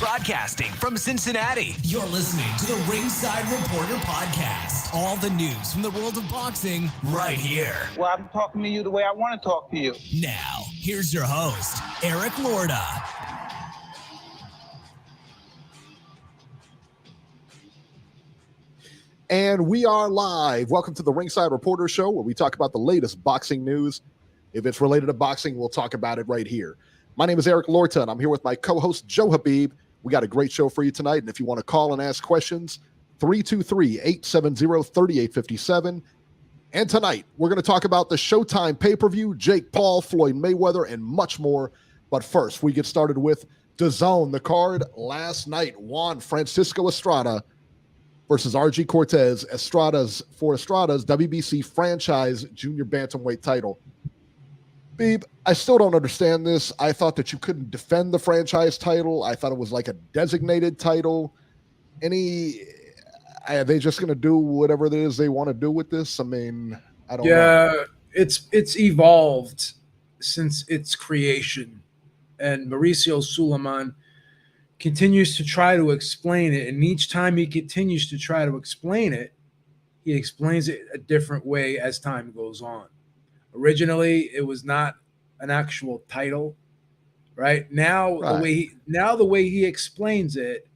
Broadcasting from Cincinnati, you're listening to the Ringside Reporter podcast. All the news from the world of boxing right here. Well, I'm talking to you the way I want to talk to you. Now, here's your host, Eric Lorda. And we are live. Welcome to the Ringside Reporter Show, where we talk about the latest boxing news. If it's related to boxing, we'll talk about it right here. My name is Eric Lorta, and I'm here with my co-host, Joe Habib. We got a great show for you tonight, and if you want to call and ask questions, 323-870-3857. And tonight, we're going to talk about the Showtime pay-per-view, Jake Paul, Floyd Mayweather, and much more. But first, we get started with DAZN. The card last night, Juan Francisco Estrada versus RG Cortez, Estrada's WBC franchise junior bantamweight title. Beeb, I still don't understand this. I thought that you couldn't defend the franchise title. I thought it was like a designated title. Are they just going to do whatever it is they want to do with this? I mean, I don't know. Yeah, it's evolved since its creation. And Mauricio Suleiman continues to try to explain it. And each time he continues to try to explain it, he explains it a different way as time goes on. Originally, it was not an actual title, right? Now, right. The way he explains it,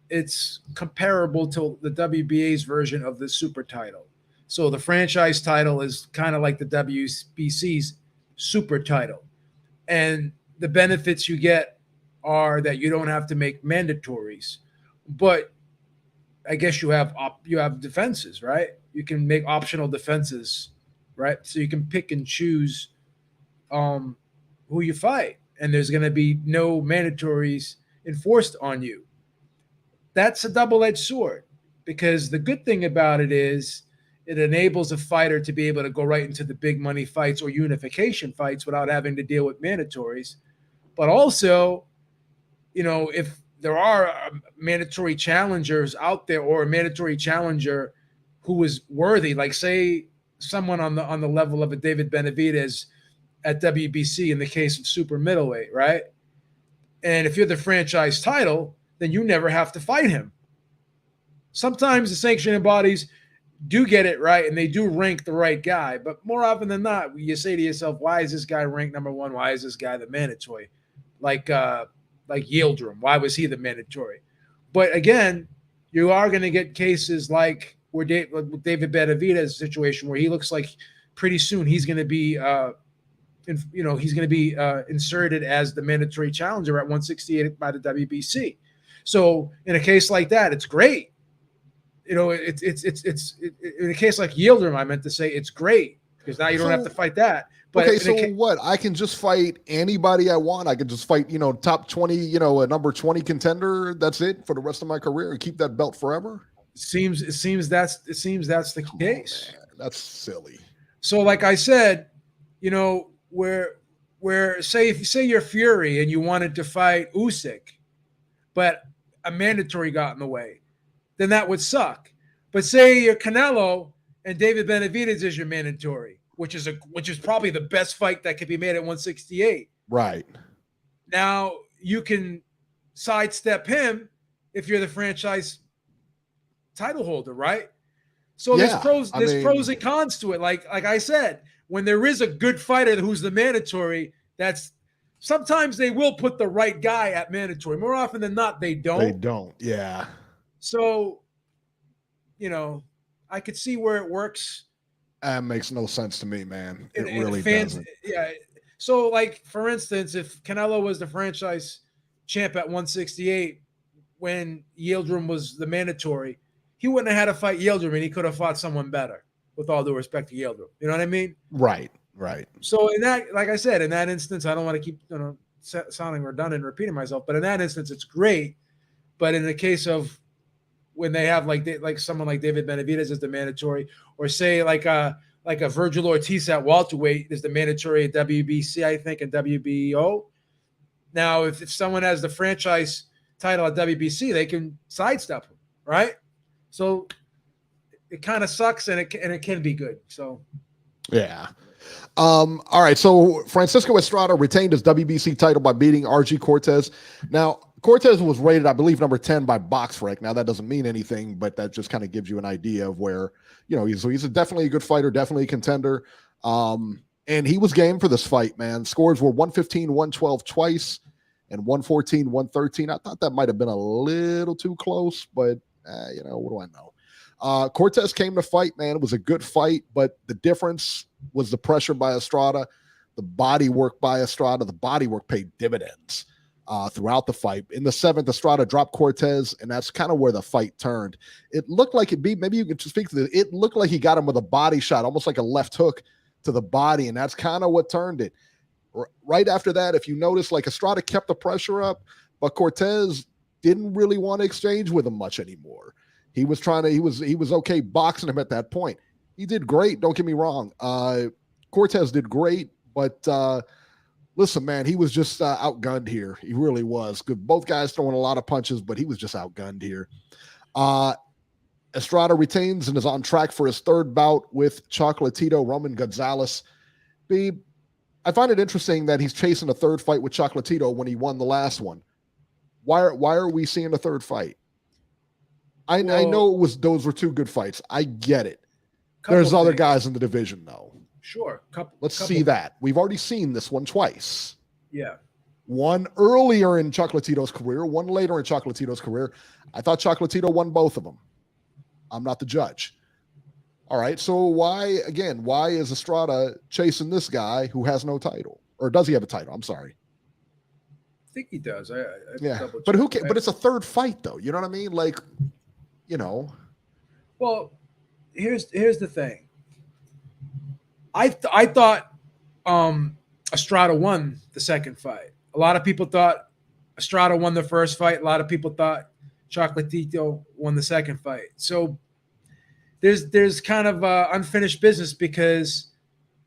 it's comparable to the WBA's version of the super title. So the franchise title is kind of like the WBC's super title. And the benefits you get are that you don't have to make mandatories, but I guess you have defenses, right? You can make optional defenses, right? So you can pick and choose who you fight, and there's going to be no mandatories enforced on you. That's a double-edged sword, because the good thing about it is it enables a fighter to be able to go right into the big money fights or unification fights without having to deal with mandatories. But also, you know, if there are mandatory challengers out there, or a mandatory challenger who is worthy, like say someone on the level of a David Benavidez at WBC in the case of super middleweight, right? And if you're the franchise title, then you never have to fight him. Sometimes the sanctioning bodies do get it right, and they do rank the right guy. But more often than not, you say to yourself, why is this guy ranked number one? Why is this guy the mandatory? Like Yildirim, why was he the mandatory? But again, you are going to get cases like David Benavidez's situation, where he looks like pretty soon he's going to be inserted as the mandatory challenger at 168 by the WBC. So in a case like that, it's great. You know, it's in a case like Yildirim, I meant to say it's great, because now you don't have to fight that. But okay, so what? I can just fight anybody I want. I can just fight, top 20, a number 20 contender. That's it for the rest of my career, and keep that belt forever. It seems that's the case. Man, that's silly. So, like I said, where say you're Fury and you wanted to fight Usyk, but a mandatory got in the way, then that would suck. But say you're Canelo and David Benavidez is your mandatory, which is probably the best fight that could be made at 168. Right. Now you can sidestep him if you're the franchise title holder, right? So there's pros and cons to it. Like I said, when there is a good fighter who's the mandatory, that's sometimes they will put the right guy at mandatory. More often than not, they don't. They don't, yeah. So, I could see where it works. That makes no sense to me, man. It really doesn't. Yeah. So, like, for instance, if Canelo was the franchise champ at 168 when Yildirim was the mandatory, he wouldn't have had to fight Yildirim, and he could have fought someone better, with all due respect to Yildirim. You know what I mean? Right. So in that, like I said, in that instance, I don't want to keep sounding redundant and repeating myself, but in that instance, it's great. But in the case of when they have like someone like David Benavidez as the mandatory, or say like a Virgil Ortiz at welterweight is the mandatory at WBC, I think, and WBO. Now, if someone has the franchise title at WBC, they can sidestep him, right? So it kind of sucks, and it can be good. So yeah. All right. So Francisco Estrada retained his WBC title by beating RG Cortez. Now, Cortez was rated, I believe, number 10 by BoxRec. Now, that doesn't mean anything, but that just kind of gives you an idea of where, he's definitely a good fighter, definitely a contender. And he was game for this fight, man. Scores were 115, 112 twice, and 114, 113. I thought that might have been a little too close, but, what do I know? Cortez came to fight, man. It was a good fight, but the difference was the pressure by Estrada, the body work by Estrada. The body work paid dividends throughout the fight. In the 7th, Estrada dropped Cortez, and that's kind of where the fight turned. It looked like maybe you can speak to this. It looked like he got him with a body shot, almost like a left hook to the body, and that's kind of what turned it. Right after that, if you notice, like Estrada kept the pressure up, but Cortez didn't really want to exchange with him much anymore. He was okay boxing him at that point. He did great. Don't get me wrong. Cortez did great, but listen, man, he was just outgunned here. He really was. Good. Both guys throwing a lot of punches, but he was just outgunned here. Estrada retains and is on track for his 3rd bout with Chocolatito Roman Gonzalez. I find it interesting that he's chasing a 3rd fight with Chocolatito when he won the last one. Why are we seeing a 3rd fight? I know those were 2 good fights. I get it. There's other guys in the division, though. Sure. Let's see that. We've already seen this one twice. Yeah. One earlier in Chocolatito's career, one later in Chocolatito's career. I thought Chocolatito won both of them. I'm not the judge. All right. So why is Estrada chasing this guy who has no title? Or does he have a title? I'm sorry. I think he does. Yeah. But who cares? But it's a 3rd fight, though. You know what I mean? Like, Well, here's the thing. I thought Estrada won the 2nd fight. A lot of people thought Estrada won the 1st fight. A lot of people thought Chocolatito won the 2nd fight. So there's kind of unfinished business because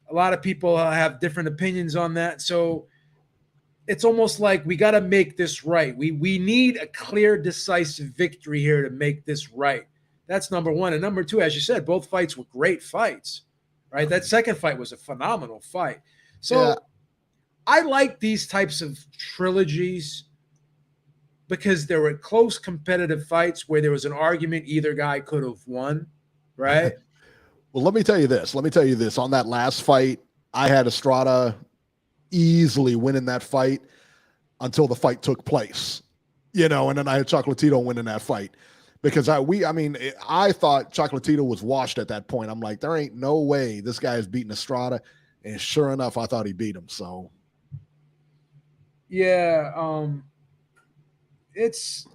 a lot of people have different opinions on that. So it's almost like we got to make this right. We need a clear, decisive victory here to make this right. That's number 1. And number 2, as you said, both fights were great fights, right? That 2nd fight was a phenomenal fight. So yeah. I like these types of trilogies because there were close competitive fights where there was an argument either guy could have won, right? Well, let me tell you this. On that last fight, I had Estrada easily winning that fight until the fight took place, and then I had Chocolatito winning that fight because I thought Chocolatito was washed at that point. I'm like, there ain't no way this guy is beating Estrada, and sure enough, I thought he beat him. So, yeah, it's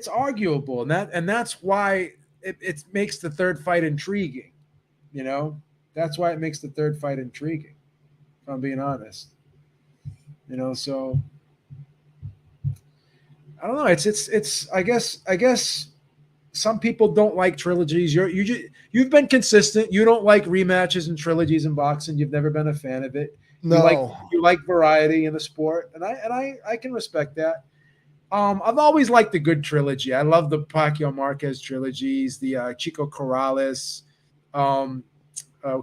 arguable, and that's why it makes the 3rd fight intriguing. That's why it makes the 3rd fight intriguing. If I'm being honest, so I don't know. It's I guess some people don't like trilogies. You've been consistent. You don't like rematches and trilogies in boxing. You've never been a fan of it. No, you like variety in the sport, and I can respect that. I've always liked the good trilogy. I love the Pacquiao Marquez trilogies, the Chico Corrales,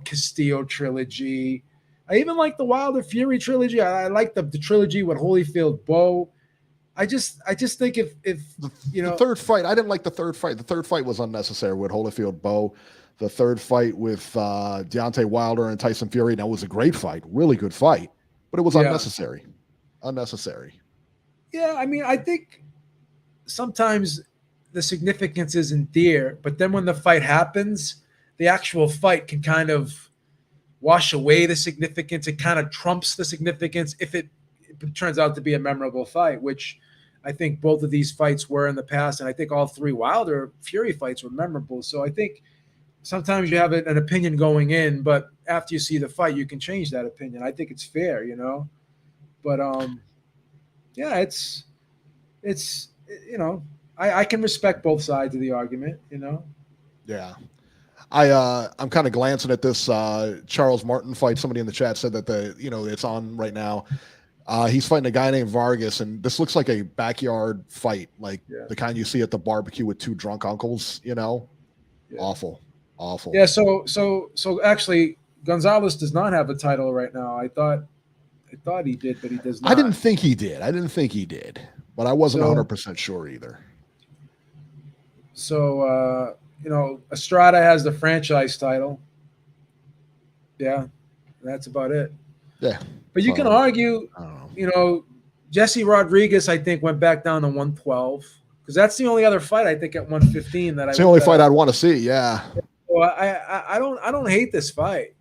Castillo trilogy. I even like the Wilder Fury trilogy. I like the trilogy with Holyfield Bowe. I just think if the 3rd fight, I didn't like the 3rd fight. The 3rd fight was unnecessary with Holyfield Bowe. The 3rd fight with Deontay Wilder and Tyson Fury, that was a great fight, really good fight, but it was unnecessary. Yeah, I think sometimes the significance isn't there, but then when the fight happens, the actual fight can kind of wash away the significance. It kind of trumps the significance if it turns out to be a memorable fight, which I think both of these fights were in the past, and I think all 3 Wilder Fury fights were memorable. So I think sometimes you have an opinion going in, but after you see the fight, you can change that opinion. I think it's fair, But yeah, it's I can respect both sides of the argument, Yeah. I'm kind of glancing at this Charles Martin fight. Somebody in the chat said that it's on right now. He's fighting a guy named Vargas, and this looks like a backyard fight, like the kind you see at the barbecue with 2 drunk uncles. Yeah. Awful. Yeah. So actually, Gonzalez does not have a title right now. I thought he did, but he does not. I didn't think he did, but I wasn't 100% sure either. So, Estrada has the franchise title. Yeah, that's about it. Yeah. But you can argue, Jesse Rodriguez, I think, went back down to 112 because that's the only other fight I think at 115 that it's the only fight I'd want to see. Yeah. Well, I don't hate this fight.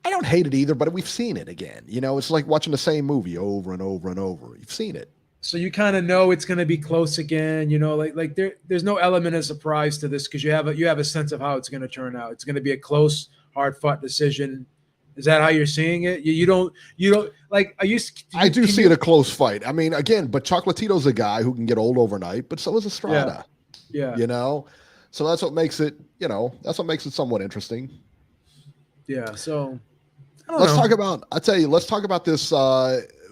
I don't hate it either, but we've seen it again. It's like watching the same movie over and over and over. You've seen it. So you kind of know it's going to be close again. Like there's no element of surprise to this because you have a sense of how it's going to turn out. It's going to be a close, hard-fought decision. Is that how you're seeing it? You don't like. I do see it a close fight. I mean, again, but Chocolatito's a guy who can get old overnight, but so is Estrada. Yeah. So that's what makes it. That's what makes it somewhat interesting. Yeah. So let's talk about this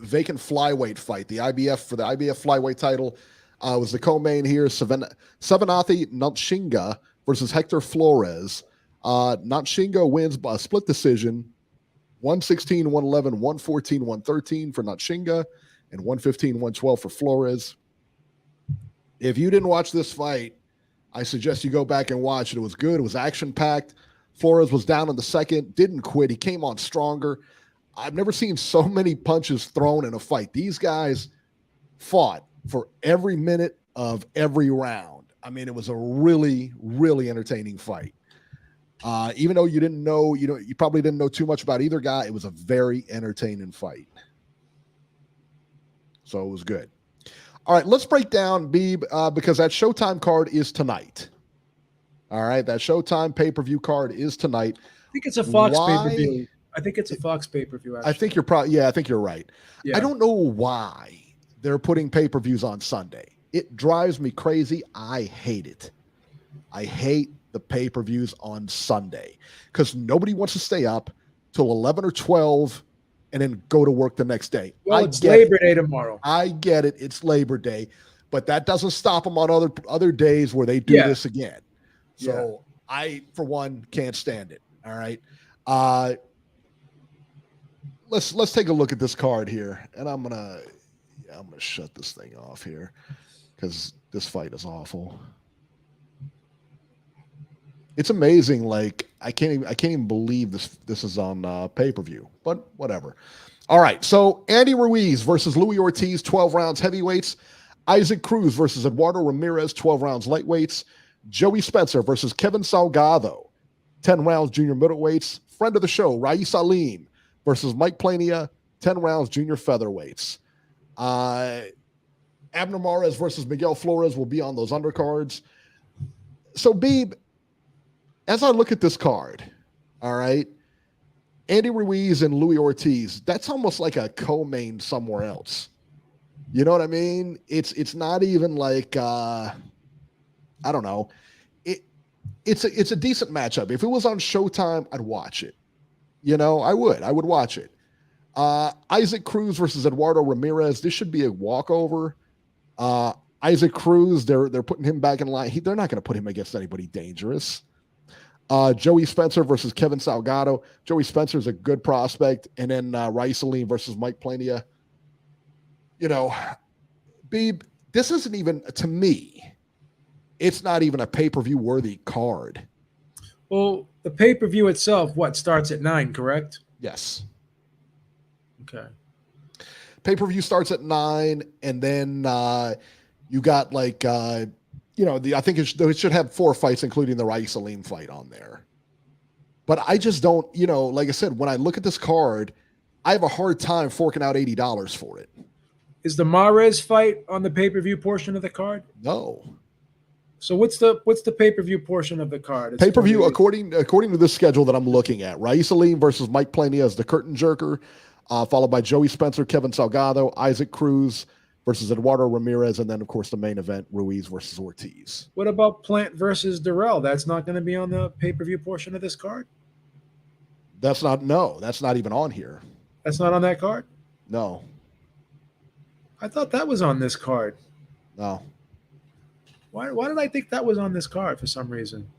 vacant flyweight fight. The IBF flyweight title was the co-main here. Savanathi Ntshinga versus Hector Flores. Ntshinga wins by a split decision. 116, 111, 114, 113 for Ntshinga, and 115, 112 for Flores. If you didn't watch this fight, I suggest you go back and watch it. It was good. It was action-packed. Flores was down in the second, didn't quit. He came on stronger. I've never seen so many punches thrown in a fight. These guys fought for every minute of every round. I mean, it was a really, really entertaining fight. Even though you didn't know, you probably didn't know too much about either guy, it was a very entertaining fight. So it was good. All right, let's break down, Beeb, because that Showtime card is tonight. All right, that Showtime pay-per-view card is tonight. I think it's a Fox pay-per-view. I think it's a Fox pay-per-view, actually. I think you're right. Yeah. I don't know why they're putting pay-per-views on Sunday. It drives me crazy. I hate it. I hate the pay-per-views on Sunday because nobody wants to stay up till 11 or 12 and then go to work the next day. Well, it's Labor Day tomorrow. I get it. It's Labor Day, but that doesn't stop them on other days where they do this again. So I, for one, can't stand it. All right. Let's take a look at this card here, and I'm gonna shut this thing off here because this fight is awful. It's amazing. Like I can't even believe this is on pay-per-view, but whatever. All right. So Andy Ruiz versus Ruiz-Ortiz, 12 rounds heavyweights. Isaac Cruz versus Eduardo Ramirez, 12 rounds lightweights. Joey Spencer versus Kevin Salgado, 10 rounds junior middleweights. Friend of the show, Raif Salim versus Mike Plania, 10 rounds junior featherweights. Abner Mares versus Miguel Flores will be on those undercards. So, Beeb, as I look at this card, all right, Andy Ruiz and Ruiz-Ortiz, that's almost like a co-main somewhere else. You know what I mean? It's not even like I don't know. It's a decent matchup. If it was on Showtime, I'd watch it. I would watch it. Isaac Cruz versus Eduardo Ramirez. This should be a walkover. Isaac Cruz, they're putting him back in line. They're not going to put him against anybody dangerous. Joey Spencer versus Kevin Salgado. Joey Spencer is a good prospect. And then Raif Salim versus Mike Plania. Beeb, this isn't even, to me, it's not even a pay-per-view worthy card. Well, the pay-per-view itself, starts at 9, correct? Yes. Okay. Pay-per-view starts at 9, and then you got I think it should have 4 fights, including the Raif Salim fight on there. But I just don't, like I said, when I look at this card, I have a hard time forking out $80 for it. Is the Mares fight on the pay-per-view portion of the card? No. So what's the pay-per-view portion of the card? It's pay-per-view, according to the schedule that I'm looking at, Raif Salim versus Mike Plania is the curtain jerker, followed by Joey Spencer, Kevin Salgado, Isaac Cruz versus Eduardo Ramirez, and then, of course, the main event, Ruiz versus Ortiz. What about Plant versus Durrell? That's not going to be on the pay-per-view portion of this card? That's not even on here. That's not on that card? No. I thought that was on this card. No. Why did I think that was on this card for some reason?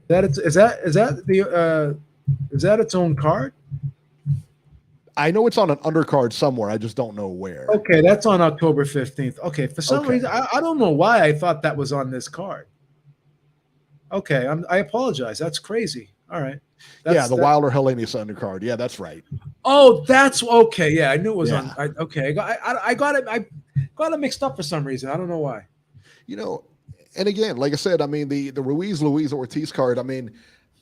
Is that its own card? I know it's on an undercard somewhere. I just don't know where. Okay, that's on October 15th. Okay, for some Okay. reason, I don't know why I thought that was on this card. Okay, I apologize. That's crazy. All right. The Wilder Helenius undercard. Yeah, that's right. Oh, that's okay. Yeah, I knew it was Yeah. on. I got it. I got it mixed up for some reason. I don't know why. And again, like I said, I mean the Ruiz-Ortiz card. I mean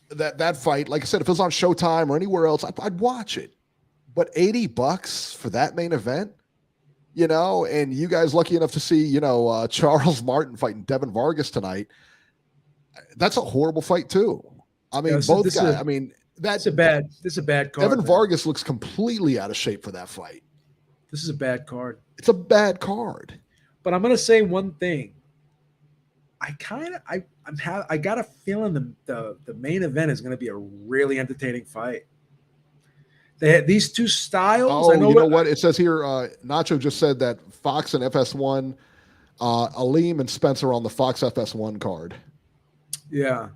that fight. Like I said, if it was on Showtime or anywhere else, I'd watch it. But $80 for that main event, and you guys lucky enough to see, Charles Martin fighting Devin Vargas tonight. That's a horrible fight too. I mean, both guys. This is a bad card. Devin Vargas looks completely out of shape for that fight. This is a bad card. It's a bad card. But I'm gonna say one thing. I got a feeling the main event is gonna be a really entertaining fight. They had these two styles. Oh, you know what? It says here, Nacho just said that Fox and FS1, Aleem and Spencer on the Fox FS1 card. Yeah.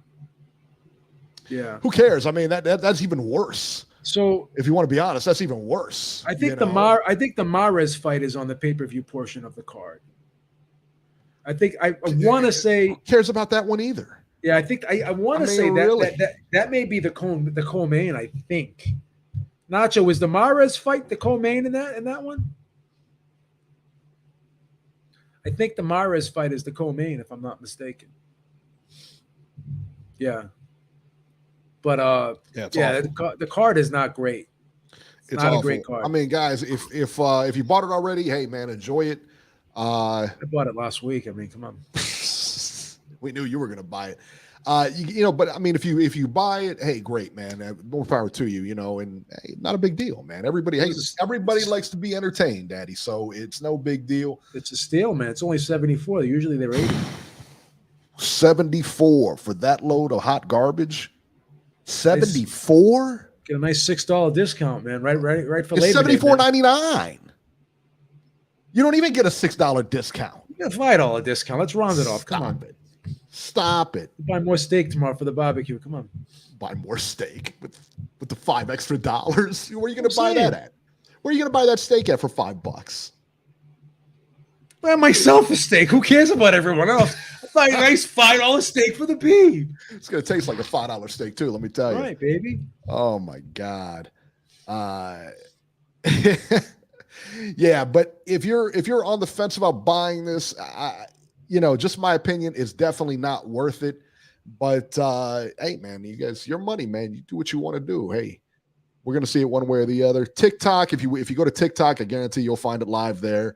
Yeah. Who cares? I mean, that's even worse. So if you want to be honest, that's even worse. I think the Mahrez fight is on the pay-per-view portion of the card. I want to say who cares about that one either. Yeah, I want to say really? that may be the co-main, I think. Nacho, is the Mahrez fight the co-main in that one? I think the Mahrez fight is the co-main, if I'm not mistaken. Yeah. But the card is not great. It's not awful. A great card. I mean, guys, if you bought it already, hey man, enjoy it. I bought it last week. I mean, come on. We knew you were going to buy it. But I mean, if you buy it, hey, great, man. More power to you, and hey, not a big deal, man. Everybody likes to be entertained, Daddy. So it's no big deal. It's a steal, man. It's only 74. Usually they're 80. 74 for that load of hot garbage. 74. Get a nice $6 discount, man. Right for it's Labor Day. $74.99. You don't even get a $6 discount. You get a $5 discount. Let's round it off. Come on. Stop it. Buy more steak tomorrow for the barbecue. Come on. Buy more steak with the $5 extra. Where are you going to buy that at? Where are you going to buy that steak at for $5? Buy myself a steak. Who cares about everyone else? I'll buy a nice $5 steak for the babe. It's going to taste like a $5 steak too, let me tell you. All right, baby. Oh my God. Yeah, but if you're on the fence about buying this, just my opinion, is definitely not worth it. But hey, man, you guys, your money, man. You do what you want to do. Hey, we're gonna see it one way or the other. TikTok, if you go to TikTok, I guarantee you'll find it live there.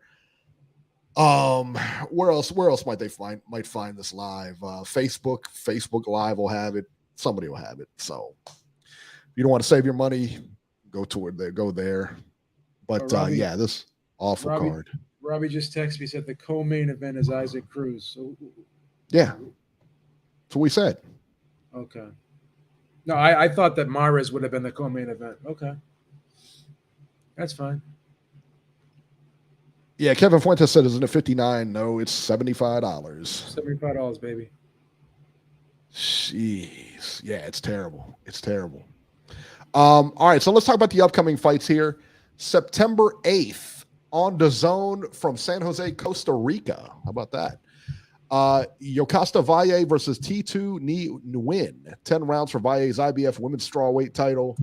Where else might they find this live? Facebook Live will have it. Somebody will have it. So if you don't want to save your money, go there. But this awful card. Robbie just texted me, said the co-main event is Isaac Cruz. So yeah, that's what we said. Okay. No, I thought that Mahrez would have been the co-main event. Okay, that's fine. Yeah, Kevin Fuentes said, "Isn't it $59?" No, it's $75. $75, baby. Jeez, yeah, it's terrible. It's terrible. All right, so let's talk about the upcoming fights here. September 8th on DAZN from San Jose, Costa Rica. How about that? Yokasta Valle versus T2 Nguyen. 10 rounds for Valle's IBF women's strawweight title.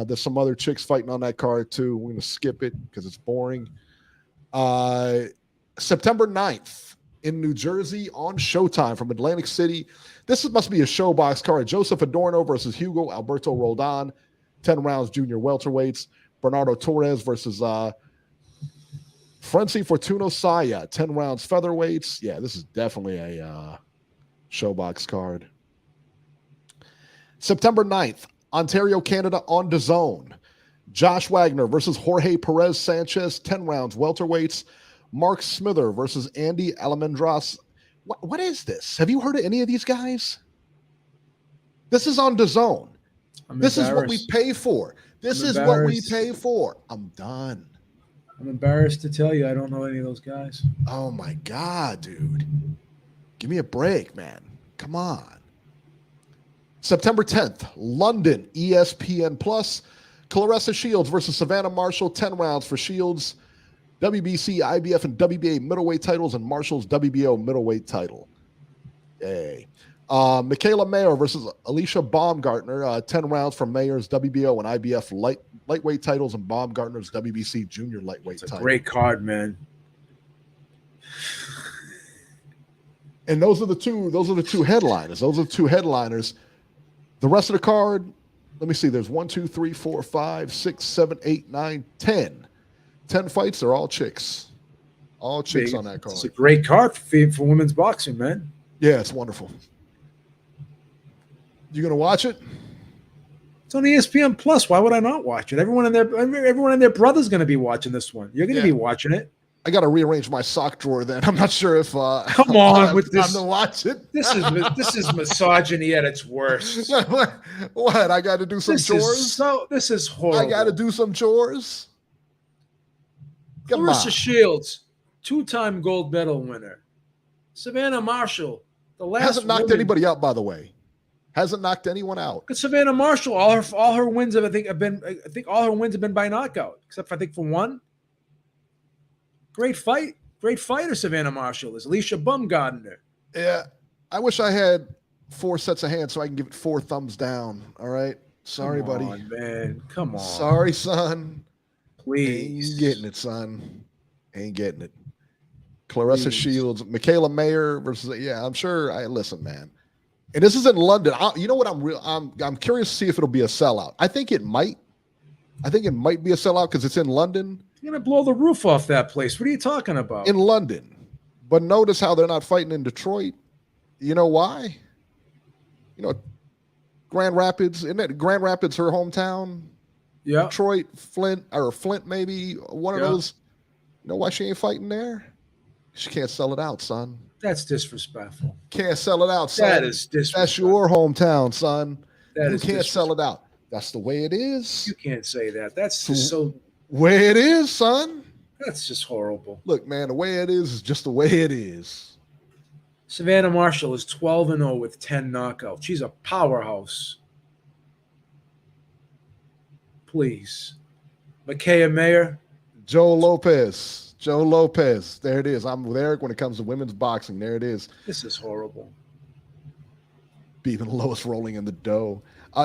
There's some other chicks fighting on that card too. We're going to skip it because it's boring. September 9th in New Jersey on Showtime from Atlantic City. This must be a showbox card. Joseph Adorno versus Hugo Alberto Roldan. 10 rounds junior welterweights. Bernardo Torres versus Frenzy Fortuno Saya. 10 rounds featherweights. Yeah, this is definitely a showbox card. September 9th, Ontario, Canada on DAZN. Josh Wagner versus Jorge Perez Sanchez. 10 rounds welterweights. Mark Smither versus Andy Almendras. What is this? Have you heard of any of these guys? This is on DAZN. This is what we pay for. This is what we pay for. I'm done. I'm embarrassed to tell you I don't know any of those guys. Oh, my God, dude. Give me a break, man. Come on. September 10th, London, ESPN Plus. Claressa Shields versus Savannah Marshall, 10 rounds for Shields. WBC, IBF, and WBA middleweight titles, and Marshall's WBO middleweight title. Yay. Michaela Mayer versus Alicia Baumgartner, 10 rounds for Mayer's WBO and IBF lightweight titles, and Baumgartner's WBC junior lightweight title. Great card, man. And those are the two headliners. Those are the two headliners. The rest of the card, let me see. There's 1, 2, 3, 4, 5, 6, 7, 8, 9, 10. 10 fights. They're all chicks. All chicks on that card. It's a great card for women's boxing, man. Yeah, it's wonderful. You gonna watch it? It's on ESPN Plus. Why would I not watch it? Everyone and their brother's going to be watching this one. You're going to be watching it. I got to rearrange my sock drawer. Then I'm not sure if come on with this. Time to watch it. This is misogyny at its worst. What? I got to do some chores. This is horrible. I got to do some chores. Claressa Shields, 2-time gold medal winner. Savannah Marshall, the last hasn't knocked anybody out, by the way. Hasn't knocked anyone out. But Savannah Marshall, all her wins have all her wins have been by knockout, except for one. Great fighter, Savannah Marshall is. Alicia Baumgartner. Yeah, I wish I had 4 sets of hands so I can give it 4 thumbs down. All right, sorry, buddy. Man, come on. Sorry, son. Please, ain't getting it, son. Ain't getting it. Claressa Shields, Michaela Mayer versus. Yeah, I'm sure. Listen, man. And this is in London. You know what? I'm curious to see if it'll be a sellout. I think it might. I think it might be a sellout because it's in London. You're gonna blow the roof off that place. What are you talking about? In London, but notice how they're not fighting in Detroit. You know why? You know, Grand Rapids. Isn't it Grand Rapids her hometown? Yeah. Detroit, Flint maybe one of those. You know why she ain't fighting there? She can't sell it out, son. That's disrespectful. Can't sell it out, son. That is disrespectful. That's your hometown, son. You can't sell it out. That's the way it is. You can't say that. That's just so way it is, son. That's just horrible. Look, man, the way it is just the way it is. Savannah Marshall is 12-0 with 10 knockouts. She's a powerhouse. Please. Michaela Mayer. Joe Lopez. There it is. I'm with Eric when it comes to women's boxing. There it is. This is horrible. Beating the lowest rolling in the dough.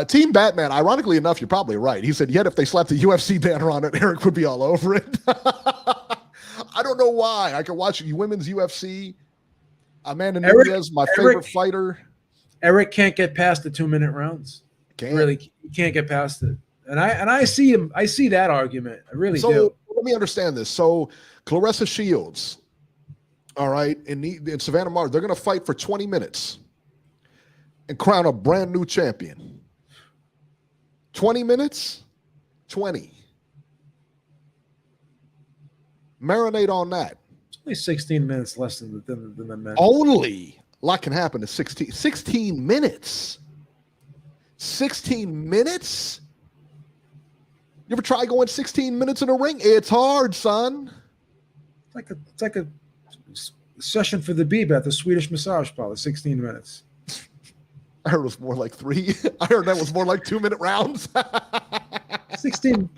Team Batman, ironically enough, you're probably right. He said, yet if they slapped the UFC banner on it, Eric would be all over it. I don't know why. I can watch women's UFC. Amanda Nunes, my favorite fighter. Eric can't get past the 2-minute rounds. Really, he can't get past it. And I see him. I see that argument. I really do. Let me understand this. So Claressa Shields, all right, and Savannah Marshall, they're going to fight for 20 minutes and crown a brand new champion. 20 minutes? 20. Marinate on that. It's only 16 minutes less than the men. Only. A lot can happen in 16 minutes. 16 minutes? You ever try going 16 minutes in a ring? It's hard, son. It's like a session for the Beeb at the Swedish massage parlor. 16 minutes. I heard it was more like 3. I heard that was more like 2-minute rounds. 16,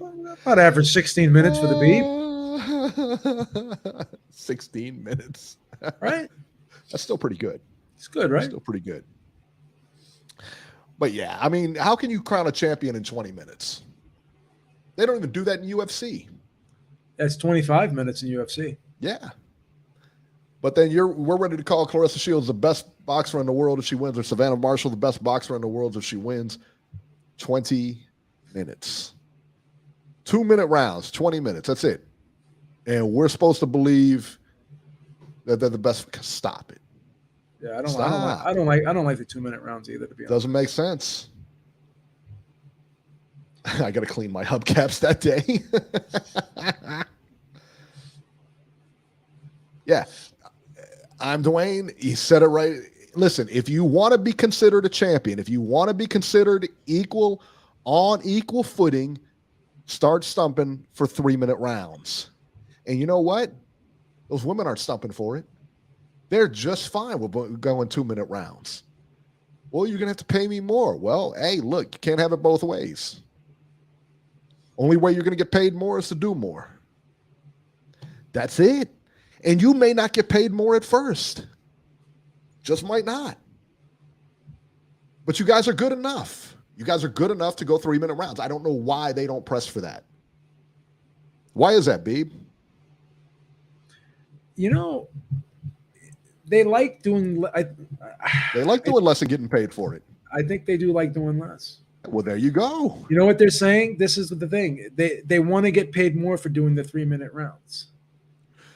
about average 16 minutes for the Beeb. 16 minutes. Right? That's still pretty good. It's good, right? Still pretty good. But yeah, I mean, how can you crown a champion in 20 minutes? They don't even do that in UFC. That's 25 minutes in UFC. Yeah. But then we're ready to call Claressa Shields the best boxer in the world if she wins, or Savannah Marshall the best boxer in the world if she wins. 20 minutes. 2-minute rounds, 20 minutes. That's it. And we're supposed to believe that they're the best. Stop it. Yeah, I don't like the 2-minute rounds either, to be honest. Doesn't make sense. I got to clean my hubcaps that day. Yeah. I'm Dwayne. He said it right. Listen, if you want to be considered a champion, if you want to be considered on equal footing, start stumping for 3-minute rounds. And you know what? Those women aren't stumping for it. They're just fine with going 2-minute rounds. Well, you're going to have to pay me more. Well, hey, look, you can't have it both ways. Only way you're going to get paid more is to do more. That's it. And you may not get paid more at first. Just might not. But you guys are good enough. You guys are good enough to go 3-minute rounds. I don't know why they don't press for that. Why is that, Beeb? You know, they like doing. They like doing less and getting paid for it. I think they do like doing less. Well, there you go. You know what they're saying? This is the thing. They want to get paid more for doing the 3-minute rounds.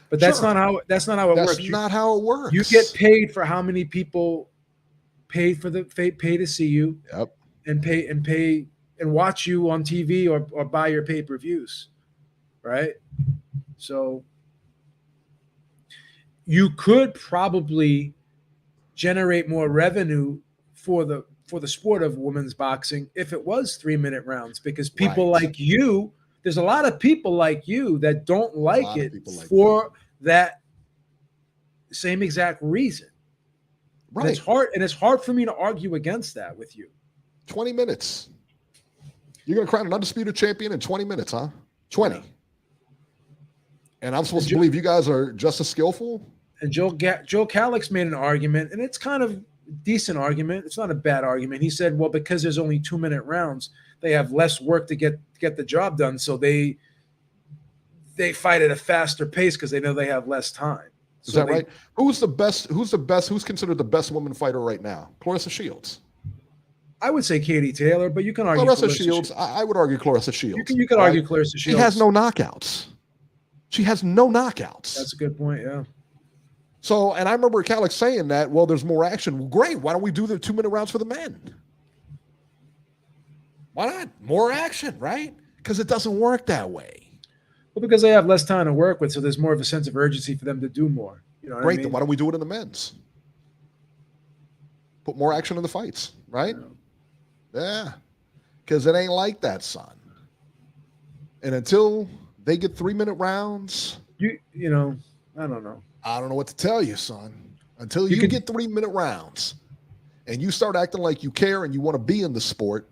But that's not how it works. That's not how it works. You get paid for how many people pay to see you. Yep. And pay and watch you on TV or buy your pay-per-views. Right? So you could probably generate more revenue for the sport of women's boxing if it was 3-minute rounds, because people like you, there's a lot of people like you that don't like it for that same exact reason. Right. And it's hard for me to argue against that with you. 20 minutes. You're going to crown an undisputed champion in 20 minutes, huh? 20. Yeah. And I'm supposed to believe you guys are just as skillful? And Joe Calix made an argument, and it's kind of a decent argument. It's not a bad argument. He said, well, because there's only 2-minute rounds, they have less work to get the job done, so they fight at a faster pace because they know they have less time. Is that right? Who's the best? Who's considered the best woman fighter right now? Clarissa Shields. I would say Katie Taylor, but you can argue Clarissa Shields. I would argue Clarissa Shields. You could argue Clarissa Shields. She has no knockouts. That's a good point, yeah. So, and I remember Calix saying that, well, there's more action. Well, great. Why don't we do the 2-minute rounds for the men? Why not? More action, right? Because it doesn't work that way. Well, because they have less time to work with, so there's more of a sense of urgency for them to do more. You know what I mean? Then why don't we do it in the men's? Put more action in the fights, right? Yeah. Because it ain't like that, son. And until they get 3-minute rounds, you know, I don't know. I don't know what to tell you, son. Until you get 3-minute rounds and you start acting like you care and you want to be in the sport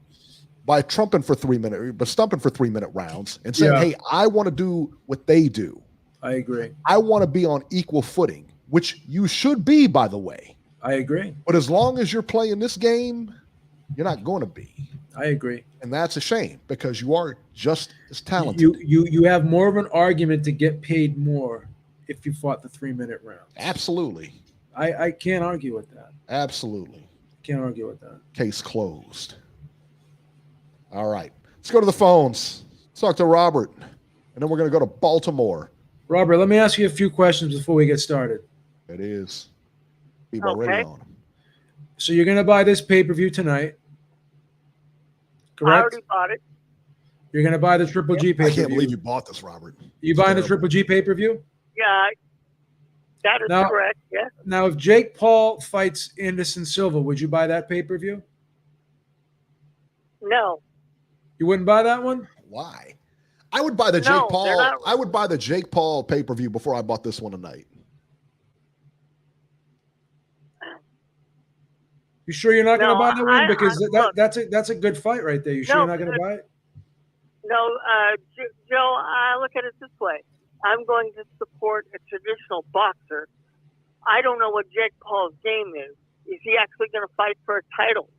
by stumping for 3-minute rounds and saying, hey, I want to do what they do. I agree. I want to be on equal footing, which you should be, by the way. I agree. But as long as you're playing this game, you're not going to be. I agree. And that's a shame because you are just as talented. You have more of an argument to get paid more if you fought the 3-minute round. Absolutely. I can't argue with that. Absolutely. Can't argue with that. Case closed. All right. Let's go to the phones. Let's talk to Robert. And then we're going to go to Baltimore. Robert, let me ask you a few questions before we get started. It is. People already on them. So you're going to buy this pay-per-view tonight. Correct? I already bought it. You're going to buy the Triple G pay-per-view. I can't believe you bought this, Robert. You buying the Triple G pay-per-view? Yeah, that is correct, yes. Now, if Jake Paul fights Anderson Silva, would you buy that pay-per-view? No. You wouldn't buy that one? Why? I would buy the Jake Paul. I would buy the Jake Paul pay-per-view before I bought this one tonight. You sure you're not going to buy the one? Because that's a good fight right there. You sure you're not going to buy it? No, Joe, I look at it this way. I'm going to support a traditional boxer. I don't know what Jake Paul's game is. Is he actually going to fight for a title?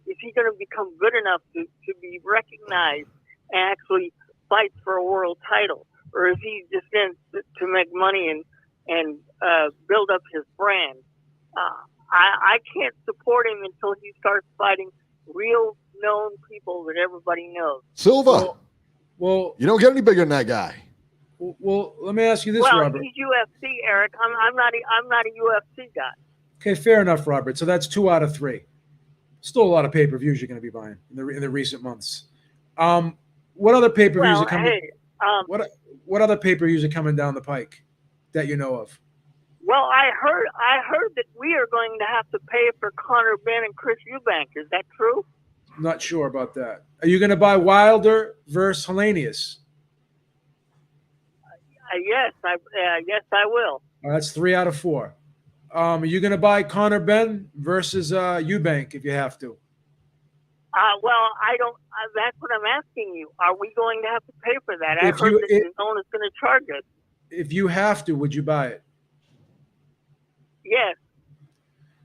Is he going to become good enough to be recognized and actually fight for a world title? Or is he just in to make money and build up his brand? I can't support him until he starts fighting real known people that everybody knows. Silva. Well, you don't get any bigger than that guy. Well, let me ask you this, Robert. He's UFC, Eric. I'm not a UFC guy. Okay, fair enough, Robert. So that's 2 out of 3. Still a lot of pay-per-views you're going to be buying in the recent months. What other pay-per-views are coming? Hey, what other pay-per-views are coming down the pike that you know of? Well, I heard that we are going to have to pay for Conor Benn and Chris Eubank. Is that true? I'm not sure about that. Are you going to buy Wilder versus Helenius? Yes, I will. That's 3 out of 4. Are you going to buy Conor Ben versus Eubank if you have to? Well, I don't. That's what I'm asking you. Are we going to have to pay for that? I If heard you- that if- the zone is going to charge us. If you have to, would you buy it? Yes.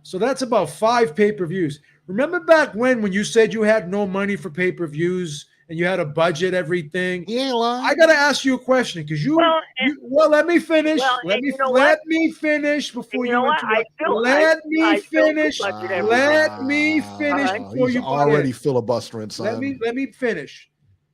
So that's about 5 pay-per-views. Remember back when you said you had no money for pay-per-views and you had to budget everything? He ain't lying. I got to ask you a question because Well, let me finish. well, let and me you know let what? me finish before You know you what? interrupt. I still Let do me finish. budget everything. Let me finish All right. before He's you butt already in. filibustering, son. Let me finish.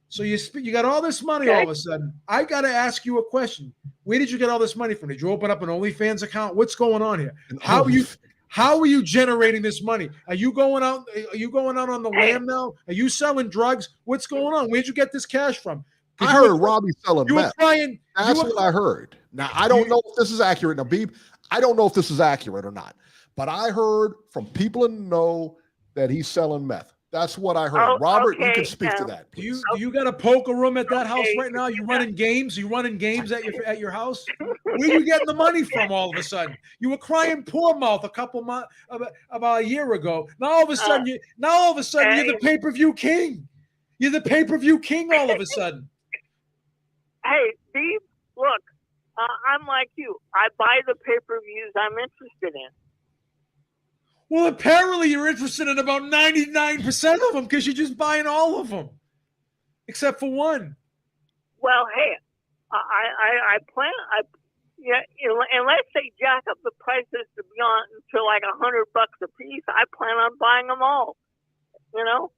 So you got all this money all of a sudden. I got to ask you a question. Where did you get all this money from? Did you open up an OnlyFans account? What's going on here? How are you generating this money? Are you going out? Are you going out on the lam now? Are you selling drugs? What's going on? Where'd you get this cash from? I heard Robbie selling You were meth. crying. That's what I heard. Now, I don't know if this is accurate, Nabib. I don't know if this is accurate or not. But I heard from people in the know that he's selling meth. That's what I heard. Oh, Robert, you okay, can speak to that. Do Please. you got a poker room at that house Okay. right now? You running games? You running games at your house? Where you getting the money from all of a sudden? You were crying poor mouth about a year ago. Now all of a sudden you're the pay-per-view king. You're the pay-per-view king all of a sudden. Hey, Steve, look, I'm like you. I buy the pay-per-views I'm interested in. Well, apparently you're interested in about 99% of them because you're just buying all of them, except for one. Well, hey, I plan. Unless they jack up the prices to like $100 a piece, I plan on buying them all. You know.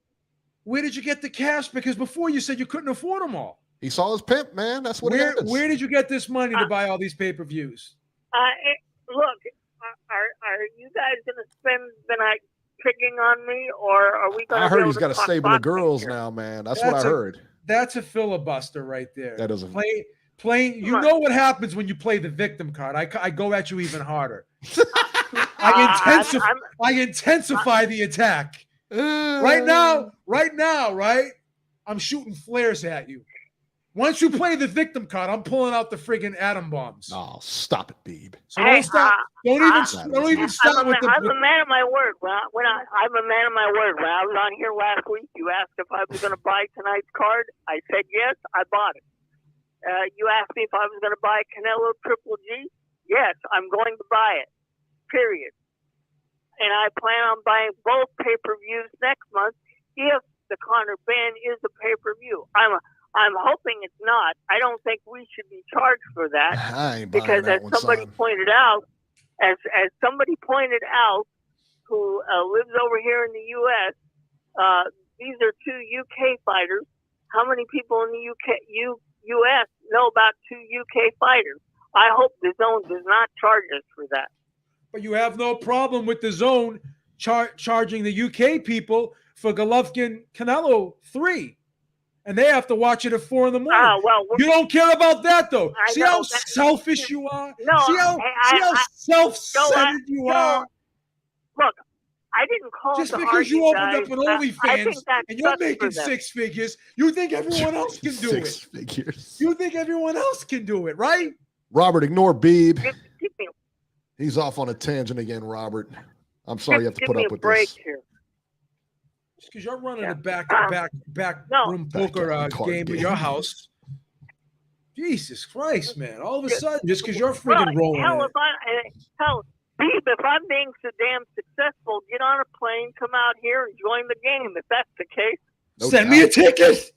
Where did you get the cash? Because before you said you couldn't afford them all. He saw his pimp, man. That's what it is. Where did you get this money to buy all these pay-per-views? Look, are you guys going to spend the night picking on me, or are we going to? I heard he's got a stable of girls now, man. That's what I heard. That's a filibuster right there. That doesn't play. You know what happens when you play the victim card. I go at you even harder. I intensify the attack. Right now, right? I'm shooting flares at you. Once you play the victim card, I'm pulling out the friggin' atom bombs. Oh, stop it, Beeb. So don't stop. Don't even start with the. I'm a man of my word. I'm a man of my word. When I was on here last week, you asked if I was going to buy tonight's card. I said yes. I bought it. You asked me if I was going to buy Canelo Triple G. Yes, I'm going to buy it. Period. And I plan on buying both pay-per-views next month if the Conor Ben is a pay-per-view. I'm hoping it's not. I don't think we should be charged for that because, as somebody pointed out, who lives over here in the U.S., these are 2 UK fighters. How many people in the U.S. know about 2 UK fighters? I hope the zone does not charge us for that. But you have no problem with the zone charging the UK people for Golovkin Canelo 3. And they have to watch it at 4 in the morning. You don't care about that, though. See how selfish you are? No. See how self-centered you are? Look, I didn't call just to because you opened guys. up an OnlyFans and you're making 6 figures, you think everyone else can do it. 6 figures. You think everyone else can do it, right? Robert, ignore Beeb. Give me, He's off on a tangent again, Robert. I'm sorry you have to give put me up a with break this. here. Because you're running a back No. room poker game at your house. Jesus Christ, man! All of a sudden, just because you're freaking rolling. If I'm being so damn successful, get on a plane, come out here, and join the game. If that's the case, send me a ticket.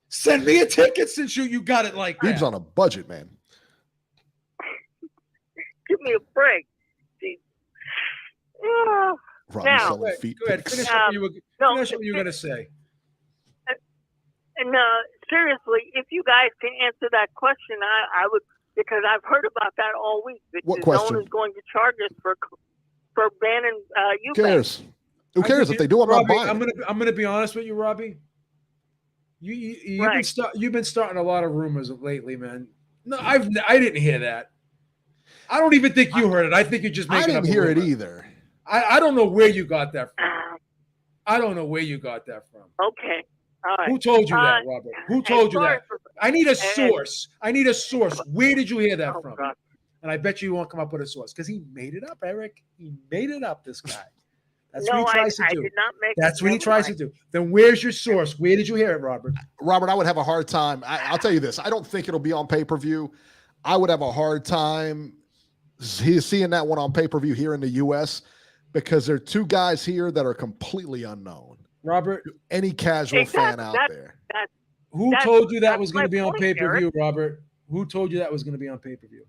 Send me a ticket since you got it like that. Beeb's on a budget, man. Give me a break. Now, Go ahead. Finish what you were going to say. And seriously, if you guys can answer that question, I would, because I've heard about that all week. What the question? zone is going to charge us for banning you. Who cares? Who cares if they do? I'm not buying. I'm gonna be honest with you, Robbie. You've been starting a lot of rumors lately, man. No, I didn't hear that. I don't even think you heard it. I think you're just making up. I didn't hear it either. I don't know where you got that from. I don't know where you got that from. Okay. All right. Who told you that, Robert? Who told you that? I need a source. Where did you hear that from? God. And I bet you he won't come up with a source because he made it up, Eric. He made it up, this guy. That's No, what he tries to I do. did not make That's it. what he tries to do. Then where's your source? Where did you hear it, Robert? Robert, I would have a hard time. I'll tell you this. I don't think it'll be on pay-per-view. I would have a hard time seeing that one on pay-per-view here in the U.S. because there are two guys here that are completely unknown. Robert, any casual fan out there. Who told you that was going to be on point, pay-per-view, Eric. Robert? Who told you that was going to be on pay-per-view?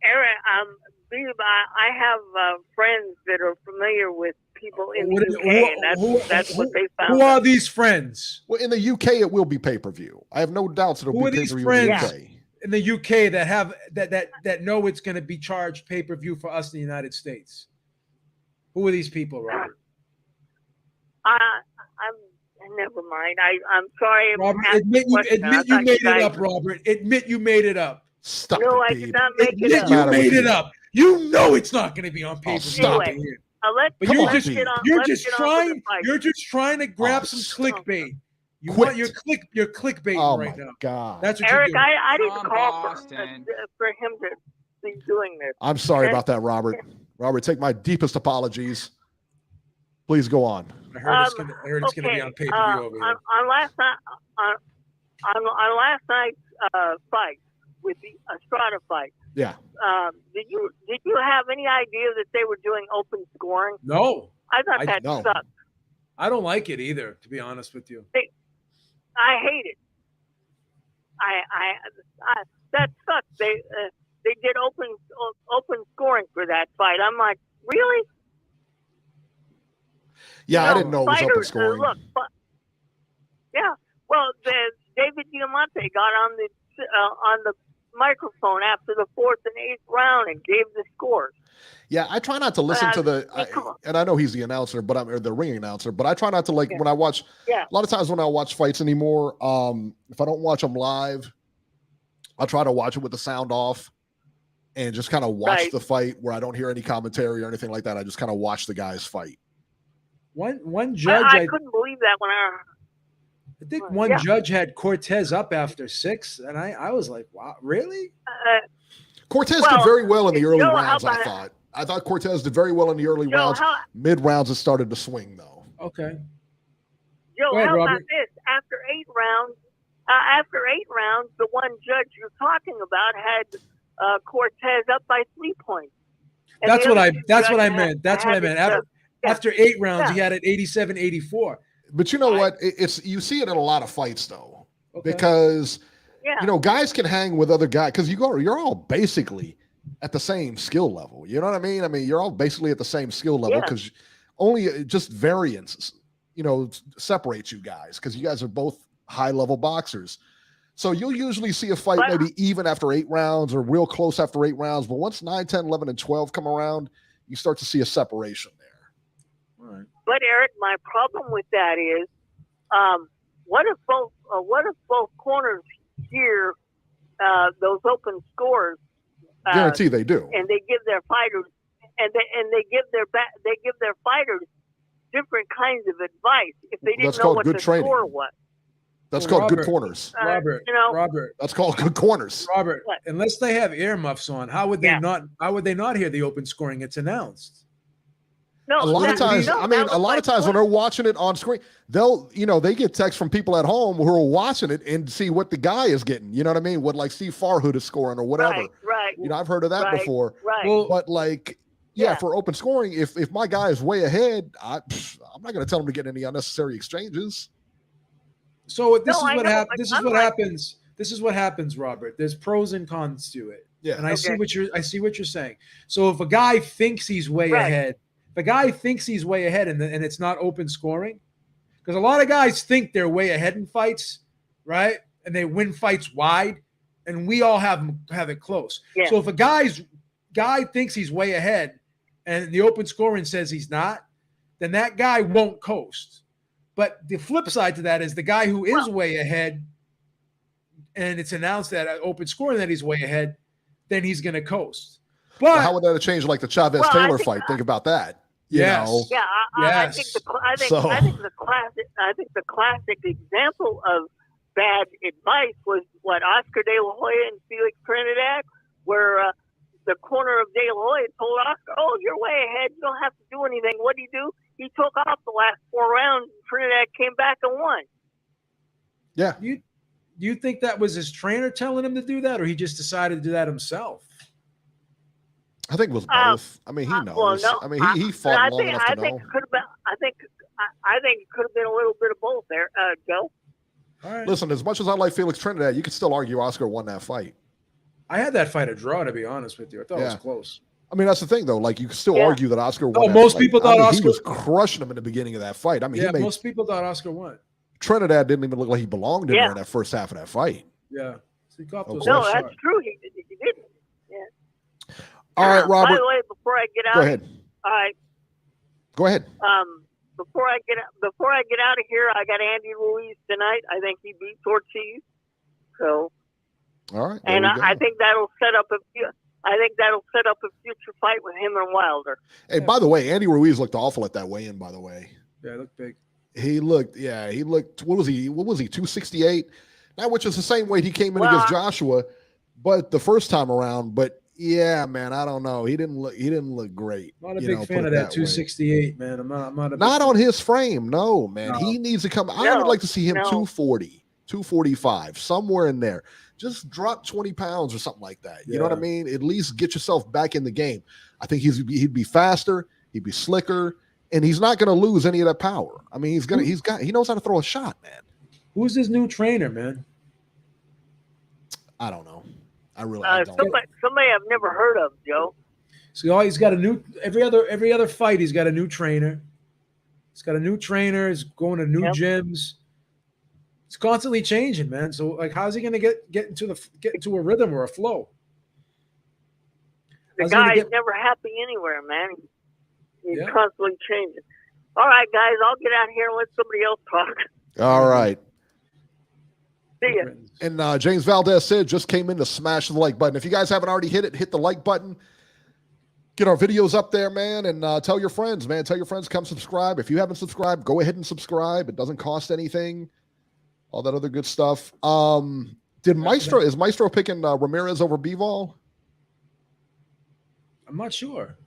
Eric, I have friends that are familiar with people in the UK, and that's what they found. Who are these friends? Well, in the UK, it will be pay-per-view. I have no doubts it'll be pay-per-view in the UK. In the UK that have that know it's going to be charged pay-per-view for us in the United States. Who are these people, Robert? Never mind. I'm sorry. Robert, admit you made it up, Robert. Admit you made it up. Stop no, it, I did not make it up. You made it up. You know it's not going to be on pay-per-view. Anyway, but you're just trying to grab some clickbait. You want your clickbait right now. God. That's what Eric, you're doing. I didn't call for him to be doing this. I'm sorry about that, Robert. Robert, take my deepest apologies. Please go on. I heard it's going to be on pay-per-view over here. On last night's fight with the Estrada fight. Yeah. Did you have any idea that they were doing open scoring? No. I thought that sucked. I don't like it either, to be honest with you. I hate it. I that sucks. They did open scoring for that fight. I'm like, really? Yeah, I didn't know it was open scoring. Yeah. Well, David Diamante got on the microphone after the 4th and 8th round and gave the scores. Yeah, I try not to listen to and I know he's the announcer, but I'm the ring announcer. But I try not to when I watch. Yeah. A lot of times when I watch fights anymore, if I don't watch them live, I'll try to watch it with the sound off, and just kind of watch the fight where I don't hear any commentary or anything like that. I just kind of watch the guys fight. One judge, I couldn't believe that when I think one judge had Cortez up after 6, and I was like, wow, really? Cortez did very well in the early rounds, I thought Cortez did very well in the early rounds. Mid rounds, it started to swing, though. Okay. Joe, how about this? After 8 rounds, the one judge you're talking about had Cortez up by 3 points. That's what I meant. That's what I meant. After 8 rounds, he had it 87-84. But you know what? You see it in a lot of fights, though, because guys can hang with other guys because you're all basically at the same skill level. You know what I mean? I mean, you're all basically at the same skill level because only just variance, separates you guys because you guys are both high-level boxers. So you'll usually see a fight maybe even after 8 rounds or real close after 8 rounds. But once 9, 10, 11, and 12 come around, you start to see a separation there. All right. But Eric, my problem with that is, what if both corners hear those open scores? Guarantee they do. And they give their fighters they give their fighters different kinds of advice if they didn't know what the score was. That's called good corners. Robert. That's called good corners. Robert, unless they have earmuffs on, how would they not hear the open scoring? It's announced. No, a lot of times when they're watching it on screen, they get texts from people at home who are watching it and see what the guy is getting. You know what I mean? What like Steve Farhood is scoring or whatever. Right. I've heard of that before. Right. Well, but for open scoring, if my guy is way ahead, I'm not going to tell him to get any unnecessary exchanges. So this is what happens. This is what happens, Robert. There's pros and cons to it. Yeah. And I see what you're saying. So if a guy thinks he's way ahead, and it's not open scoring, because a lot of guys think they're way ahead in fights, right? And they win fights wide, and we all have it close. Yeah. So if a guy thinks he's way ahead, and the open scoring says he's not, then that guy won't coast. But the flip side to that is the guy who is way ahead, and it's announced that at open scoring that he's way ahead, then he's going to coast. But how would that have changed like the Chavez-Taylor fight? Think about that. Yes. Yeah, I think the classic example of bad advice was what Oscar De La Hoya and Felix Trinidad where the corner of De La Hoya told Oscar, "Oh, you're way ahead. You don't have to do anything." What did he do? He took off the last 4 rounds, and Trinidad came back and won. Yeah. Do you think that was his trainer telling him to do that, or he just decided to do that himself? I think it was both. I mean, he knows. Well, no, I mean, he fought long enough to know. It could have been. I think it could have been a little bit of both there, Joe. All right. Listen, as much as I like Felix Trinidad, you could still argue Oscar won that fight. I had that fight a draw, to be honest with you. I thought it was close. I mean, that's the thing, though. Like, you can still argue that Oscar won. Most people thought Oscar he was crushing him in the beginning of that fight. I mean, most people thought Oscar won. Trinidad didn't even look like he belonged in there in that first half of that fight. Yeah. So he got those no, shots. that's true. He didn't. Yeah. All right, Robert. By the way, before I get out, go ahead. All right. Go ahead. Before I get out of here, I got Andy Ruiz tonight. I think he beats Ortiz. So. All right. And I think that'll set up a future fight with him and Wilder. Hey, by the way, Andy Ruiz looked awful at that weigh-in. By the way. Yeah, he looked big. He looked. What was he? 268? Now, which is the same weight he came in against Joshua, but the first time around. But yeah, man, I don't know. He didn't look great. Not a big fan of that 268, man. I'm not on his frame. No, man. No. He needs to come. I would like to see him 240, 245, somewhere in there. Just drop 20 pounds or something like that. You know what I mean? At least get yourself back in the game. I think he'd be faster. He'd be slicker. And he's not going to lose any of that power. I mean, he knows how to throw a shot, man. Who's his new trainer, man? I don't know. I don't. Somebody I've never heard of, Joe. So he's got a new every other fight. He's got a new trainer. He's got a new trainer. He's going to new gyms. It's constantly changing, man. So like, how's he going to get into a rhythm or a flow? The guy's never happy anywhere, man. He's constantly changing. All right, guys, I'll get out here and let somebody else talk. All right. See ya. And James Valdez said just came in to smash the like button. If you guys haven't already hit it, hit the like button. Get our videos up there, man, and tell your friends, man. Tell your friends, come subscribe. If you haven't subscribed, go ahead and subscribe. It doesn't cost anything. All that other good stuff. Is Maestro picking Ramirez over Bivol? I'm not sure.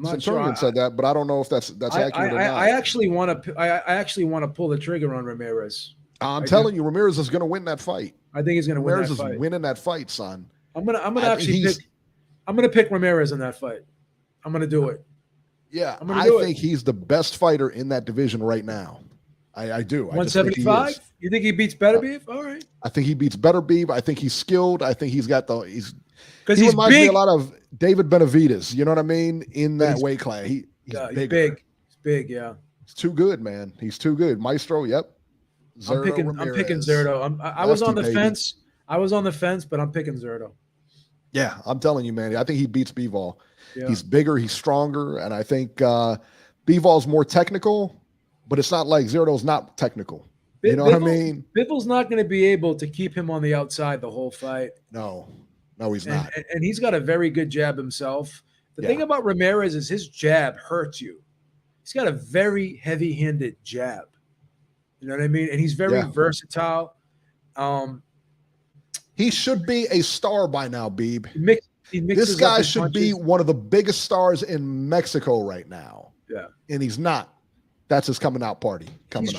Centurion said that, but I don't know if that's accurate or not. I actually want to pull the trigger on Ramirez. I'm telling you, Ramirez is going to win that fight. I think he's going to win that fight. Ramirez is winning that fight, son. I'm gonna pick Ramirez in that fight. I'm gonna do it. Yeah, I think he's the best fighter in that division right now. I do. 175? You think he beats Beterbiev? All right. I think he beats Beterbiev. I think he's skilled. I think he's got because he he's reminds big. Me a lot of David Benavidez. You know what I mean? In that weight class, he's big. He's big. Yeah. He's too good, man. He's too good. Maestro. Yep. I'm picking Zerto. I was on the fence. I was on the fence, but I'm picking Zerto. Yeah, I'm telling you, man. I think he beats Bivol. Yeah. He's bigger, he's stronger, and I think Bivol's more technical, but it's not like Zerto's not technical. You know what I mean? Bivol's not going to be able to keep him on the outside the whole fight. No, he's not. And he's got a very good jab himself. The thing about Ramirez is his jab hurts you. He's got a very heavy-handed jab. You know what I mean? And he's very versatile. He should be a star by now, Beeb. This guy should be one of the biggest stars in Mexico right now. Yeah. And he's not. That's his coming out party. He's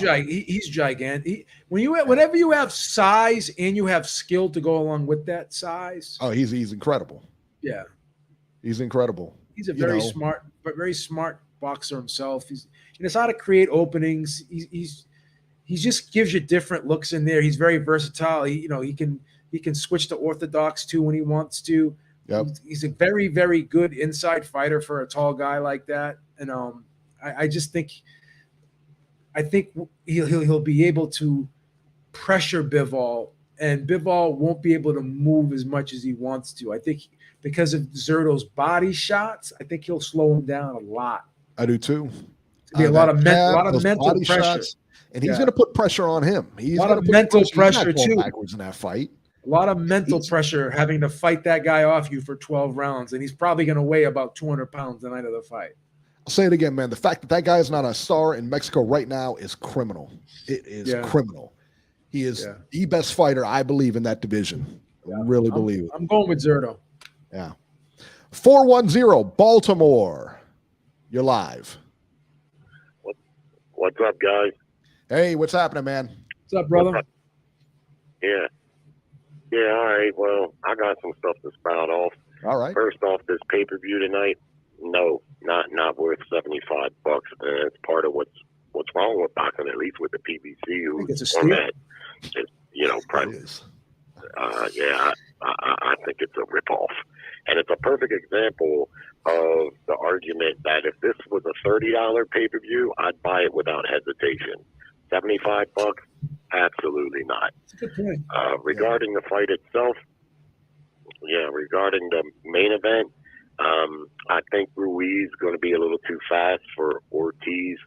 gigantic. Whenever you have size and you have skill to go along with that size. Oh, he's incredible. Yeah. He's incredible. He's a very smart boxer himself. He knows how to create openings. He just gives you different looks in there. He's very versatile. He can switch to orthodox too when he wants to. Yep. He's a very, very good inside fighter for a tall guy like that. And I think he'll be able to pressure Bivol, and Bivol won't be able to move as much as he wants to. I think because of Zerto's body shots, I think he'll slow him down a lot. I do too. Be a lot of mental pressure. Shots, and he's going to put pressure on him. He's a lot of mental pressure too. Backwards in that fight. A lot of mental pressure having to fight that guy off you for 12 rounds, and he's probably going to weigh about 200 pounds the night of the fight. I'll say it again, man. The fact that guy is not a star in Mexico right now is criminal. It is criminal. He is the best fighter, I believe, in that division. Really believe it. I'm going with Zerto. Yeah. 410 Baltimore. You're live. What's up, guys? Hey, what's happening, man? What's up, brother? Yeah. Yeah, all right. Well, I got some stuff to spout off. All right. First off, this pay-per-view tonight, no, not worth $75. And it's part of what's wrong with boxing, at least with the PBC, who's on that, price. I think it's a ripoff. And it's a perfect example of the argument that if this was a $30 pay-per-view, I'd buy it without hesitation. $75? Absolutely not. That's a good point. Regarding the fight itself, regarding the main event, I think Ruiz is going to be a little too fast for Ortiz.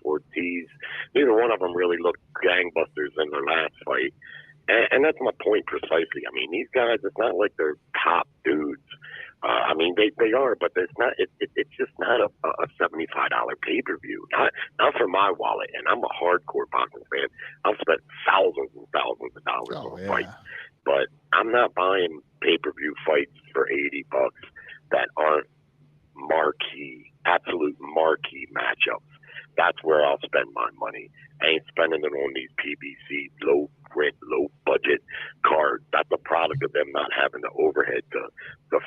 Neither one of them really looked gangbusters in their last fight. And that's my point precisely. I mean, these guys, it's not like they're top dudes. I mean, they are, but it's not. It's just not a $75 pay-per-view. Not for my wallet. And I'm a hardcore boxing fan. I've spent thousands and thousands of dollars on fights, but I'm not buying pay-per-view fights for $80 that aren't absolute marquee matchups. That's where I'll spend my money. I ain't spending it on these PBC low rent, low budget cards. That's a product of them not having the overhead to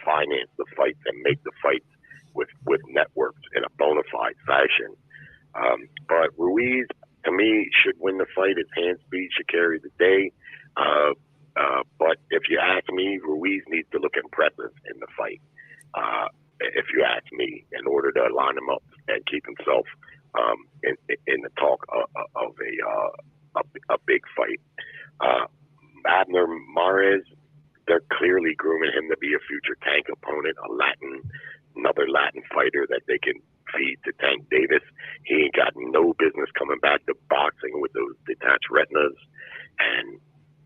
finance the fights and make the fights with networks in a bona fide fashion. But Ruiz, to me, should win the fight. His hand speed should carry the day. But if you ask me, Ruiz needs to look impressive in the fight. If you ask me, in order to line him up and keep himself in the talk of a big fight. Abner Mares, they're clearly grooming him to be a future Tank opponent, another Latin fighter that they can feed to Tank Davis. He ain't got no business coming back to boxing with those detached retinas, and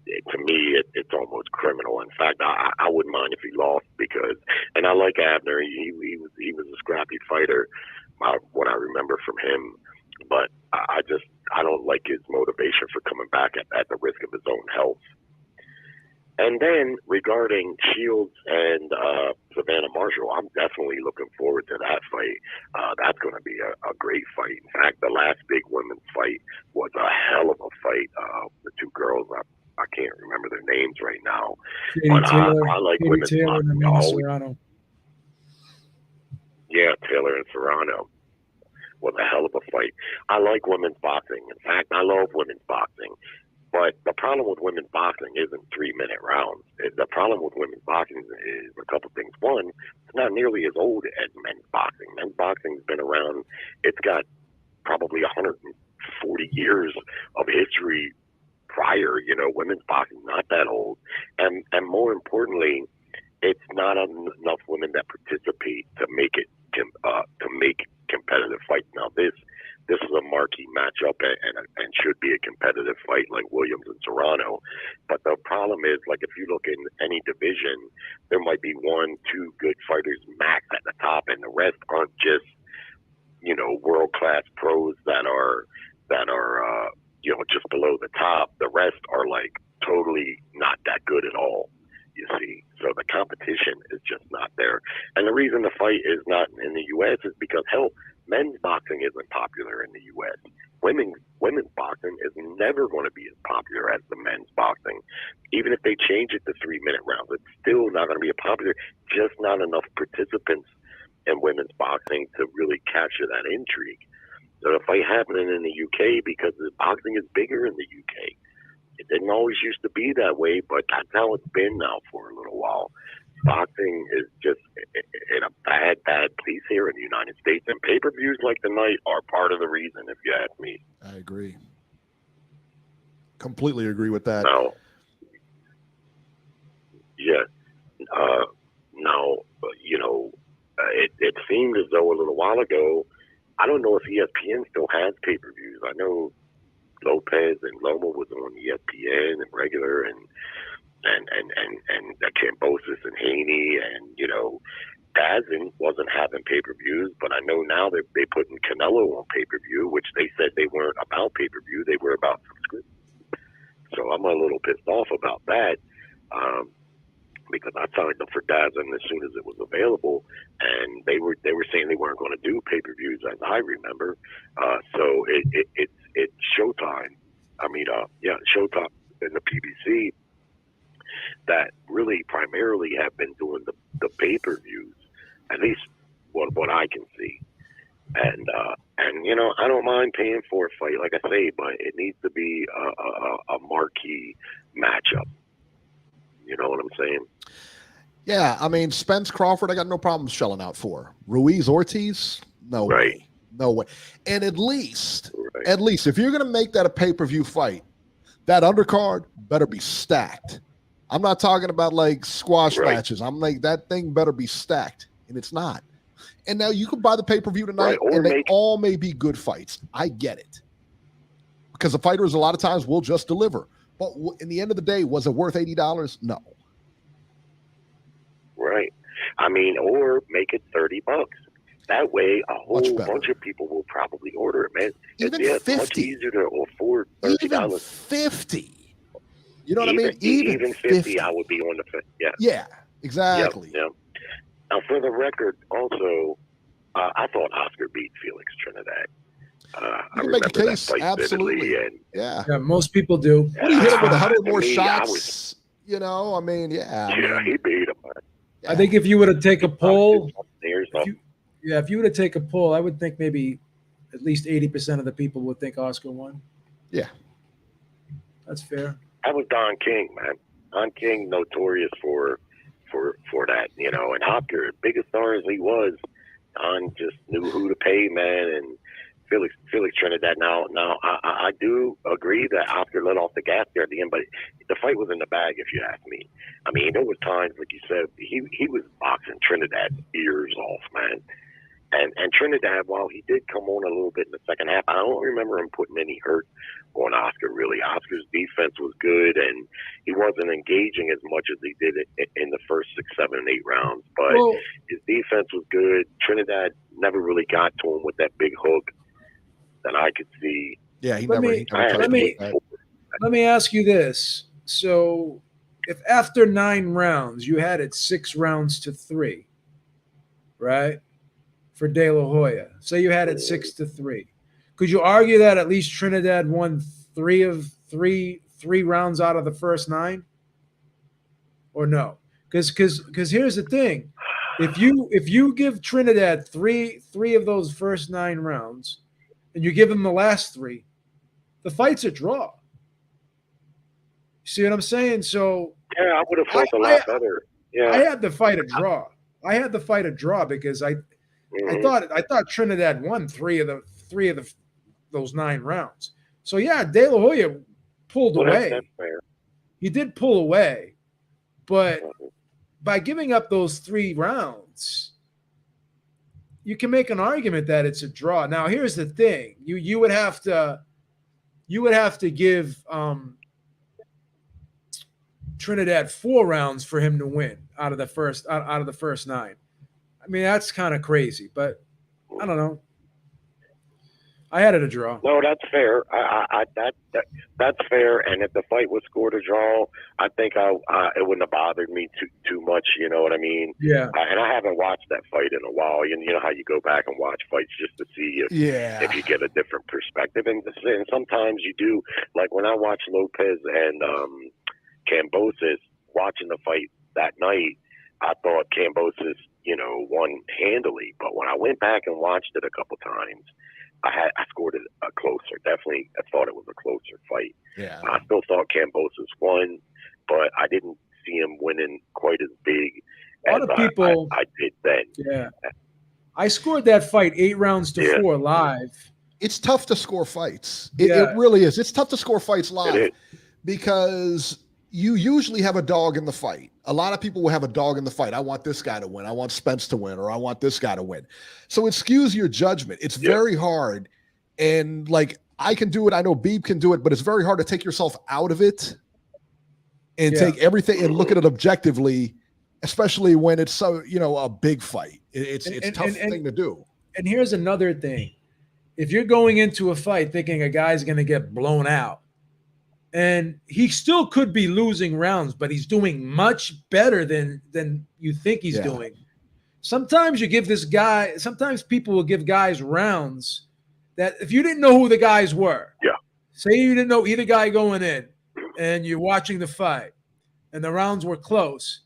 to me, it's almost criminal. In fact, I wouldn't mind if he lost and I like Abner. He was a scrappy fighter, what I remember from him. But I don't like his motivation for coming back at the risk of his own health. And then regarding Shields and Savannah Marshall, I'm definitely looking forward to that fight. That's going to be a great fight. In fact, the last big women's fight was a hell of a fight. The two girls, I can't remember their names right now. But I like women's boxing. Yeah, Taylor and Serrano was a hell of a fight. I like women's boxing. In fact, I love women's boxing. But the problem with women's boxing isn't 3-minute rounds. The problem with women's boxing is a couple things. One, it's not nearly as old as men's boxing. Men's boxing's been around. It's got probably 140 years of history prior. Women's boxing not that old. And more importantly, it's not enough women that participate to make competitive fights. Now this is a marquee matchup and should be a competitive fight like Williams and Serrano. But the problem is, like, if you look in any division, there might be 1-2 good fighters max at the top, and the rest aren't just world class pros that are just below the top. The rest are like totally not that good at all. You see, so the competition is just not there. And the reason the fight is not in the U.S. is because, hell, men's boxing isn't popular in the U.S. Women's boxing is never going to be as popular as the men's boxing. Even if they change it to 3-minute rounds, it's still not going to be popular. Just not enough participants in women's boxing to really capture that intrigue. So the fight happening in the UK because the boxing is bigger in the UK. It didn't always used to be that way, but that's how it's been now for a little while. Boxing is just in a bad place here in the United States, and pay-per-views like tonight are part of the reason, if you ask me. I agree. Completely agree with that. Now, yeah. It seemed as though a little while ago, I don't know if ESPN still has pay-per-views. I know Lopez and Loma was on ESPN and regular, and Cambosis and Haney, and Dazin wasn't having pay-per-views, but I know now they putting Canelo on pay-per-view, which they said they weren't about pay-per-view, they were about subscription. So I'm a little pissed off about that. because I signed up for DAZN as soon as it was available, and they were saying they weren't going to do pay-per-views, as I remember. So it's Showtime. Showtime and the PBC that really primarily have been doing the pay-per-views, at least what I can see. And I don't mind paying for a fight, like I say, but it needs to be a marquee matchup. You know what I'm saying? Yeah, I mean, Spence Crawford, I got no problem shelling out for. Ruiz-Ortiz, no way. No way. And at least if you're going to make that a pay-per-view fight, that undercard better be stacked. I'm not talking about like squash matches. I'm like, that thing better be stacked, and it's not. And now you can buy the pay-per-view tonight, and they all may be good fights. I get it. Because the fighters a lot of times will just deliver. But in the end of the day, was it worth $80? No. Right. I mean, or make it $30. That way, a whole bunch of people will probably order it, man. Even it's $50. much easier to afford $30. Even $50. You know what I mean? Even 50, I would be on the fence. Yeah. Yeah, exactly. Yep. Now, for the record, also, I thought Oscar beat Felix Trinidad. I remember make a case, that fight absolutely. vividly, and Yeah, most people do. What, he hit him with 100 more shots? He beat him. I think if you were to take a poll, if you were to take a poll, I would think maybe at least 80% of the people would think Oscar won. Yeah. That's fair. That was Don King, man. Don King, notorious for that, and Oscar, big a star as he was, Don just knew who to pay, man, and Felix Trinidad. Now, I do agree that Oscar let off the gas there at the end, but the fight was in the bag, if you ask me. I mean, there was times, like you said, he was boxing Trinidad's ears off, man. And Trinidad, while he did come on a little bit in the second half, I don't remember him putting any hurt on Oscar, really. Oscar's defense was good, and he wasn't engaging as much as he did in the first 6, 7, and 8 rounds. But his defense was good. Trinidad never really got to him with that big hook that I could see. Yeah, let me ask you this. So if after 9 rounds you had it 6 rounds to 3, right? For De La Hoya. Say you had it 6-3. Could you argue that at least Trinidad won 3 rounds out of the first 9? Or no? Because here's the thing. If you give Trinidad three of those first 9 rounds and you give him the last 3, the fight's a draw. See what I'm saying? So yeah, I would have felt a lot better. Yeah. I had the fight a draw. Because I thought Trinidad won 3 of those 9 rounds. So yeah, De La Hoya pulled away. That's fair. He did pull away, but by giving up those 3 rounds, you can make an argument that it's a draw. Now, here's the thing: you would have to give Trinidad 4 rounds for him to win out of the first 9. I mean, that's kind of crazy, but I don't know. I had it a draw. No, that's fair. That's fair. And if the fight was scored a draw, I think it wouldn't have bothered me too much. You know what I mean? Yeah. And I haven't watched that fight in a while. You know how you go back and watch fights just to see if you get a different perspective. And sometimes you do. Like when I watched Lopez and Kambosos watching the fight that night, I thought Kambosos, won handily. But when I went back and watched it a couple times, I scored it closer. Definitely, I thought it was a closer fight. Yeah. I still thought Kambosos won, but I didn't see him winning quite as big as I did then. Yeah. I scored that fight 8 rounds to 4 live. It's tough to score fights. It really is. It's tough to score fights live because you usually have a dog in the fight. A lot of people will have a dog in the fight. I want this guy to win. I want Spence to win, or I want this guy to win. So it skews your judgment. It's very hard. And like, I can do it. I know Beeb can do it, but it's very hard to take yourself out of it and take everything and look at it objectively, especially when it's so, a big fight. It's a tough thing to do. And here's another thing. If you're going into a fight thinking a guy's going to get blown out, And he still could be losing rounds, but he's doing much better than you think he's doing. Sometimes sometimes people will give guys rounds that if you didn't know who the guys were, say you didn't know either guy going in and you're watching the fight and the rounds were close,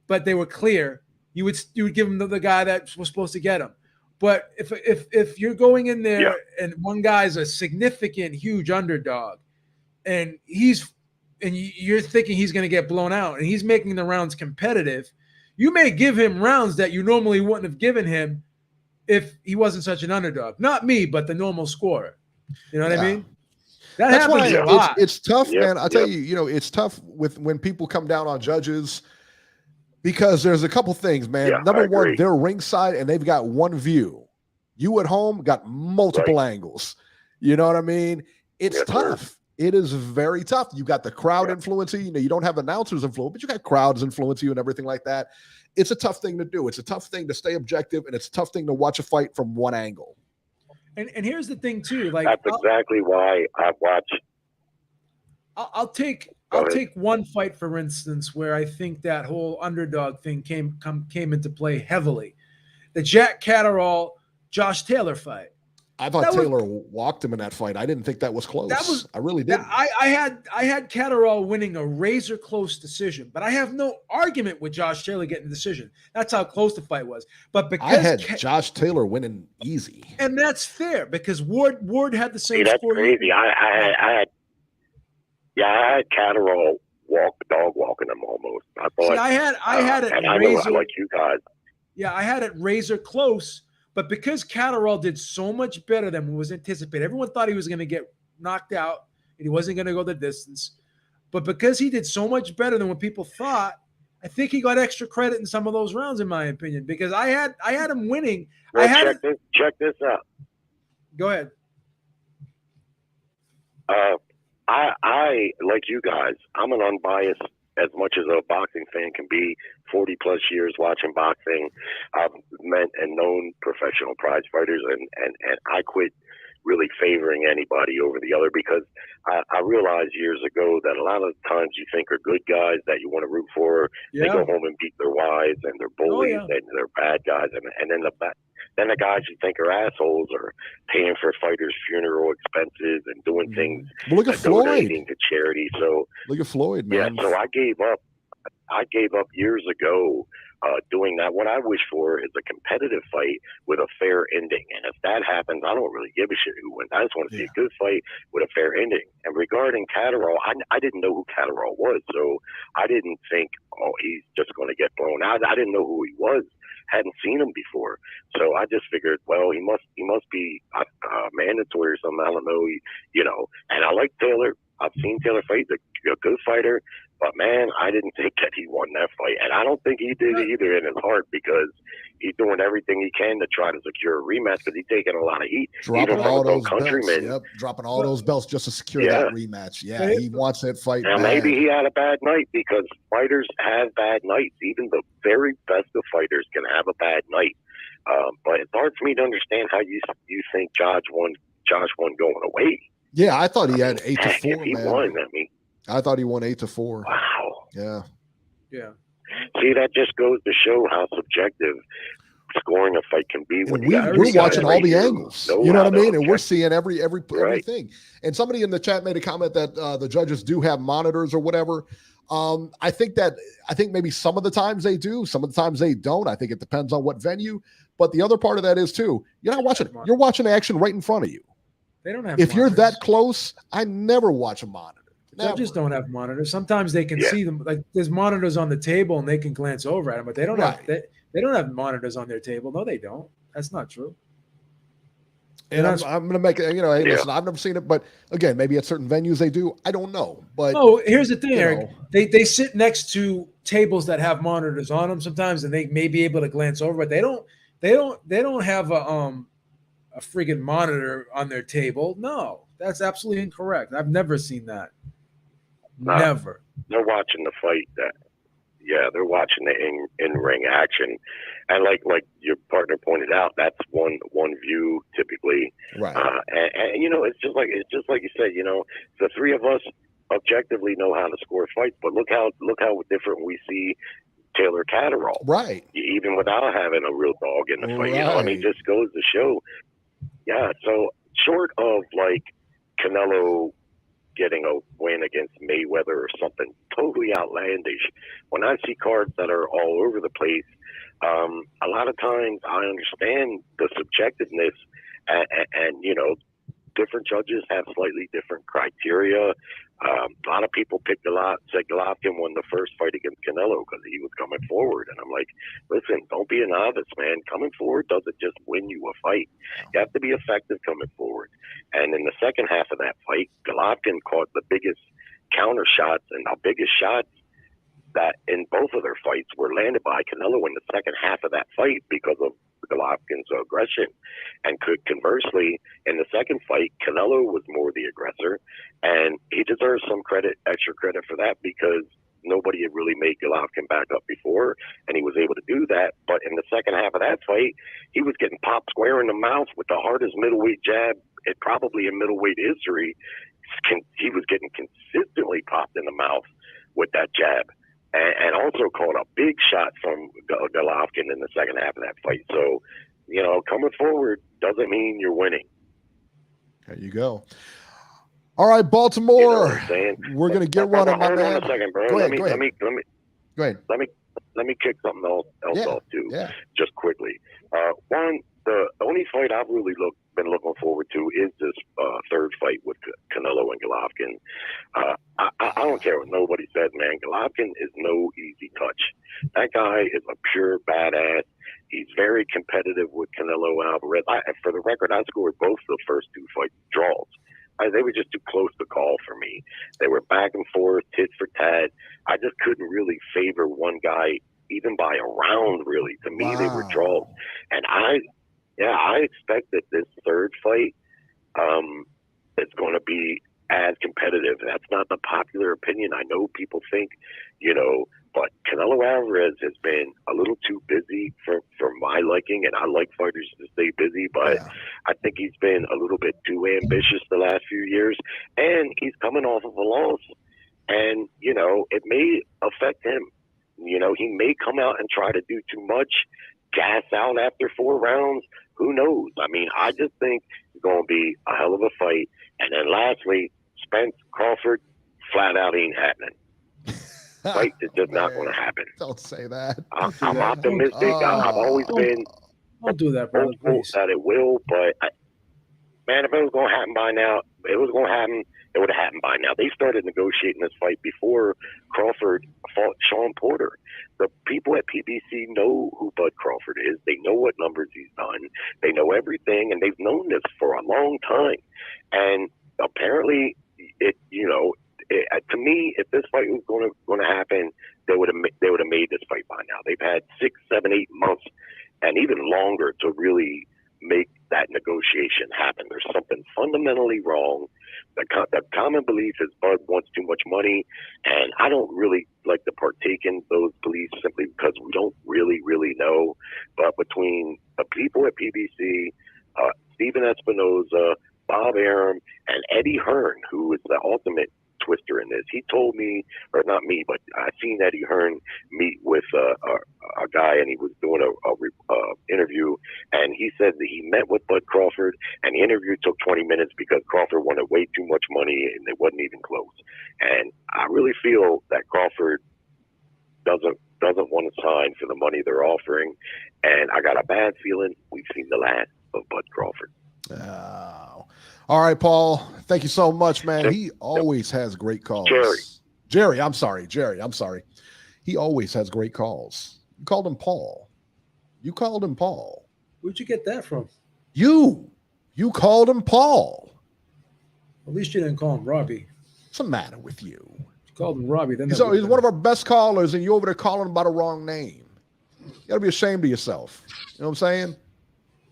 but they were clear, you would give him the guy that was supposed to get him. But if you're going in there and one guy's a significant, huge underdog, and you're thinking he's going to get blown out, and he's making the rounds competitive, you may give him rounds that you normally wouldn't have given him if he wasn't such an underdog. Not me, but the normal scorer. You know what I mean? That's happens a lot. It's tough, man. I'll tell you, it's tough when people come down on judges because there's a couple things, man. Number one, they're ringside and they've got one view. You at home got multiple angles. You know what I mean? It's tough. It is very tough. You got the crowd influencing you. You don't have announcers influence, but you got crowds influence you and everything like that. It's a tough thing to do. It's a tough thing to stay objective, and it's a tough thing to watch a fight from one angle. And here's the thing too. Like that's exactly why I watch. I'll take one fight for instance where I think that whole underdog thing came into play heavily. The Jack Catterall Josh Taylor fight. I thought Taylor walked him in that fight. I didn't think that was close. I really didn't. I had Catterall winning a razor close decision, but I have no argument with Josh Taylor getting the decision. That's how close the fight was. But because I had Josh Taylor winning easy, and that's fair because Ward had the same. That's score. Crazy. I had Catterall dog walking him almost. I thought. I had it. And I know I like you guys. Yeah, I had it razor close. But because Catterall did so much better than was anticipated, everyone thought he was going to get knocked out and he wasn't going to go the distance. But because he did so much better than what people thought, I think he got extra credit in some of those rounds, in my opinion, because I had him winning. Well, check this out. Go ahead. I like you guys. I'm an unbiased, as much as a boxing fan can be, 40 plus years watching boxing. I've met and known professional prize fighters, and I quit really favoring anybody over the other because I realized years ago that a lot of times you think are good guys that you want to root for, they go home and beat their wives and they're bullies and they're bad guys, and then the guys you think are assholes are paying for fighters' funeral expenses and doing things. Well, look at Floyd. Donating to charity. So look at Floyd, man. Yeah, so I gave up years ago doing that. What I wish for is a competitive fight with a fair ending. And if that happens, I don't really give a shit who wins. I just want to see a good fight with a fair ending. And regarding Catterall, I didn't know who Catterall was, so I didn't think, oh, he's just going to get blown out. I didn't know who he was. Hadn't seen him before, so I just figured, well, he must be mandatory or something. I don't know, And I like Taylor. I've seen Taylor fight. He's a good fighter, but man, I didn't think that he won that fight, and I don't think he did either in his heart because he's doing everything he can to try to secure a rematch because he's taking a lot of heat. Dropping all those belts. Dropping all those belts just to secure that rematch. Yeah, he wants that fight. Now maybe he had a bad night because fighters have bad nights. Even the very best of fighters can have a bad night. But it's hard for me to understand how you think Josh won going away. Yeah, I thought he had 8-4. He won. I thought he won 8-4. Wow. Yeah. Yeah. See, that just goes to show how subjective scoring a fight can be. When we're watching all the angles. You know what I mean? And we're seeing everything. And somebody in the chat made a comment that the judges do have monitors or whatever. I think maybe some of the times they do, some of the times they don't. I think it depends on what venue. But the other part of that is too, you're watching action right in front of you. They don't have. If you're that close, I never watch a monitor. Judges don't have monitors. Sometimes they can see them. Like there's monitors on the table and they can glance over at them, but they don't have. They don't have monitors on their table. No, they don't. That's not true. And I'm going to make it. Hey, listen, I've never seen it, but again, maybe at certain venues they do. I don't know. But here's the thing, Eric. They sit next to tables that have monitors on them sometimes, and they may be able to glance over, but they don't have a friggin' monitor on their table. No, that's absolutely incorrect. I've never seen that. Never. They're watching the fight. They're watching the in-ring action, and like your partner pointed out, that's one view typically. Right. And it's just like you said. The three of us objectively know how to score fights. But look how different we see Taylor Catterall, Right. even without having a real dog in the fight. You know, I mean, just goes to show. Yeah. So short of like Canelo getting a win against Mayweather or something totally outlandish, when I see cards that are all over the place, a lot of times I understand the subjectiveness, and you know, different judges have slightly different criteria. A lot of people said Golovkin won the first fight against Canelo because he was coming forward. And I'm like, listen, don't be a novice, man. Coming forward doesn't just win you a fight. You have to be effective coming forward. And in the second half of that fight, Golovkin caught the biggest counter shots and the biggest shots that in both of their fights were landed by Canelo in the second half of that fight because of Golovkin's aggression. And conversely, in the second fight, Canelo was more the aggressor, and he deserves some extra credit for that, because nobody had really made Golovkin back up before, and he was able to do that. But in the second half of that fight, he was getting popped square in the mouth with the hardest middleweight jab probably in middleweight history. He was getting consistently popped in the mouth with that jab, and also caught a big shot from Golovkin in the second half of that fight. So, you know, coming forward doesn't mean you're winning. There you go. All right, Baltimore. You know what I'm saying? We're going to get running, my man. Hold on a second, bro. Go ahead. Go ahead. Let me kick something else off too, just quickly. One, the only fight I've really been looking forward to is this third fight with Canelo and Golovkin. I don't care what nobody says, man. Golovkin is no easy touch. That guy is a pure badass. He's very competitive with Canelo Alvarez. For the record, I scored both the first two fight draws. They were just too close to call for me. They were back and forth, tit for tat. I just couldn't really favor one guy, even by a round, really. To me, they were draws. And I expect that this third fight is going to be as competitive. That's not the popular opinion. I know people think, you know, but Canelo Alvarez has been a little too busy for my liking, and I like fighters to stay busy, but I think he's been a little bit too ambitious the last few years, and he's coming off of a loss, and, you know, it may affect him. You know, he may come out and try to do too much, gas out after 4 rounds. Who knows? I mean, I just think it's going to be a hell of a fight. And then lastly, Spence Crawford, flat out ain't happening. Fight is just not going to happen. Don't say that. I'm optimistic. I've always been. Don't do that, brother. That it will, but man, if it was going to happen by now, it was going to happen. It would have happened by now. They started negotiating this fight before Crawford fought Sean Porter. The people at PBC know who Bud Crawford is. They know what numbers he's done. They know everything, and they've known this for a long time. And apparently, to me, if this fight was going to happen, they would have made this fight by now. They've had 6, 7, 8 months, and even longer to really make that negotiation happen. There's something fundamentally wrong. The common belief is Bud wants too much money, and I don't really like to partake in those beliefs simply because we don't really know. But between the people at PBC, Stephen Espinoza, Bob Arum, and Eddie Hearn, who is the ultimate twister in this, he told me, or not me, but I seen Eddie Hearn meet with a guy, and he was doing a interview, and he said that he met with Bud Crawford, and the interview took 20 minutes because Crawford wanted way too much money, and it wasn't even close. And I really feel that Crawford doesn't want to sign for the money they're offering, and I got a bad feeling we've seen the last of Bud Crawford. Oh. All right, Paul. Thank you so much, man. He always has great calls. Jerry, I'm sorry. He always has great calls. You called him Paul. Where'd you get that from? You called him Paul. At least you didn't call him Robbie. What's the matter with you? You called him Robbie. Then he's one of our best callers, and you over there calling him by the wrong name. You got to be ashamed of yourself. You know what I'm saying?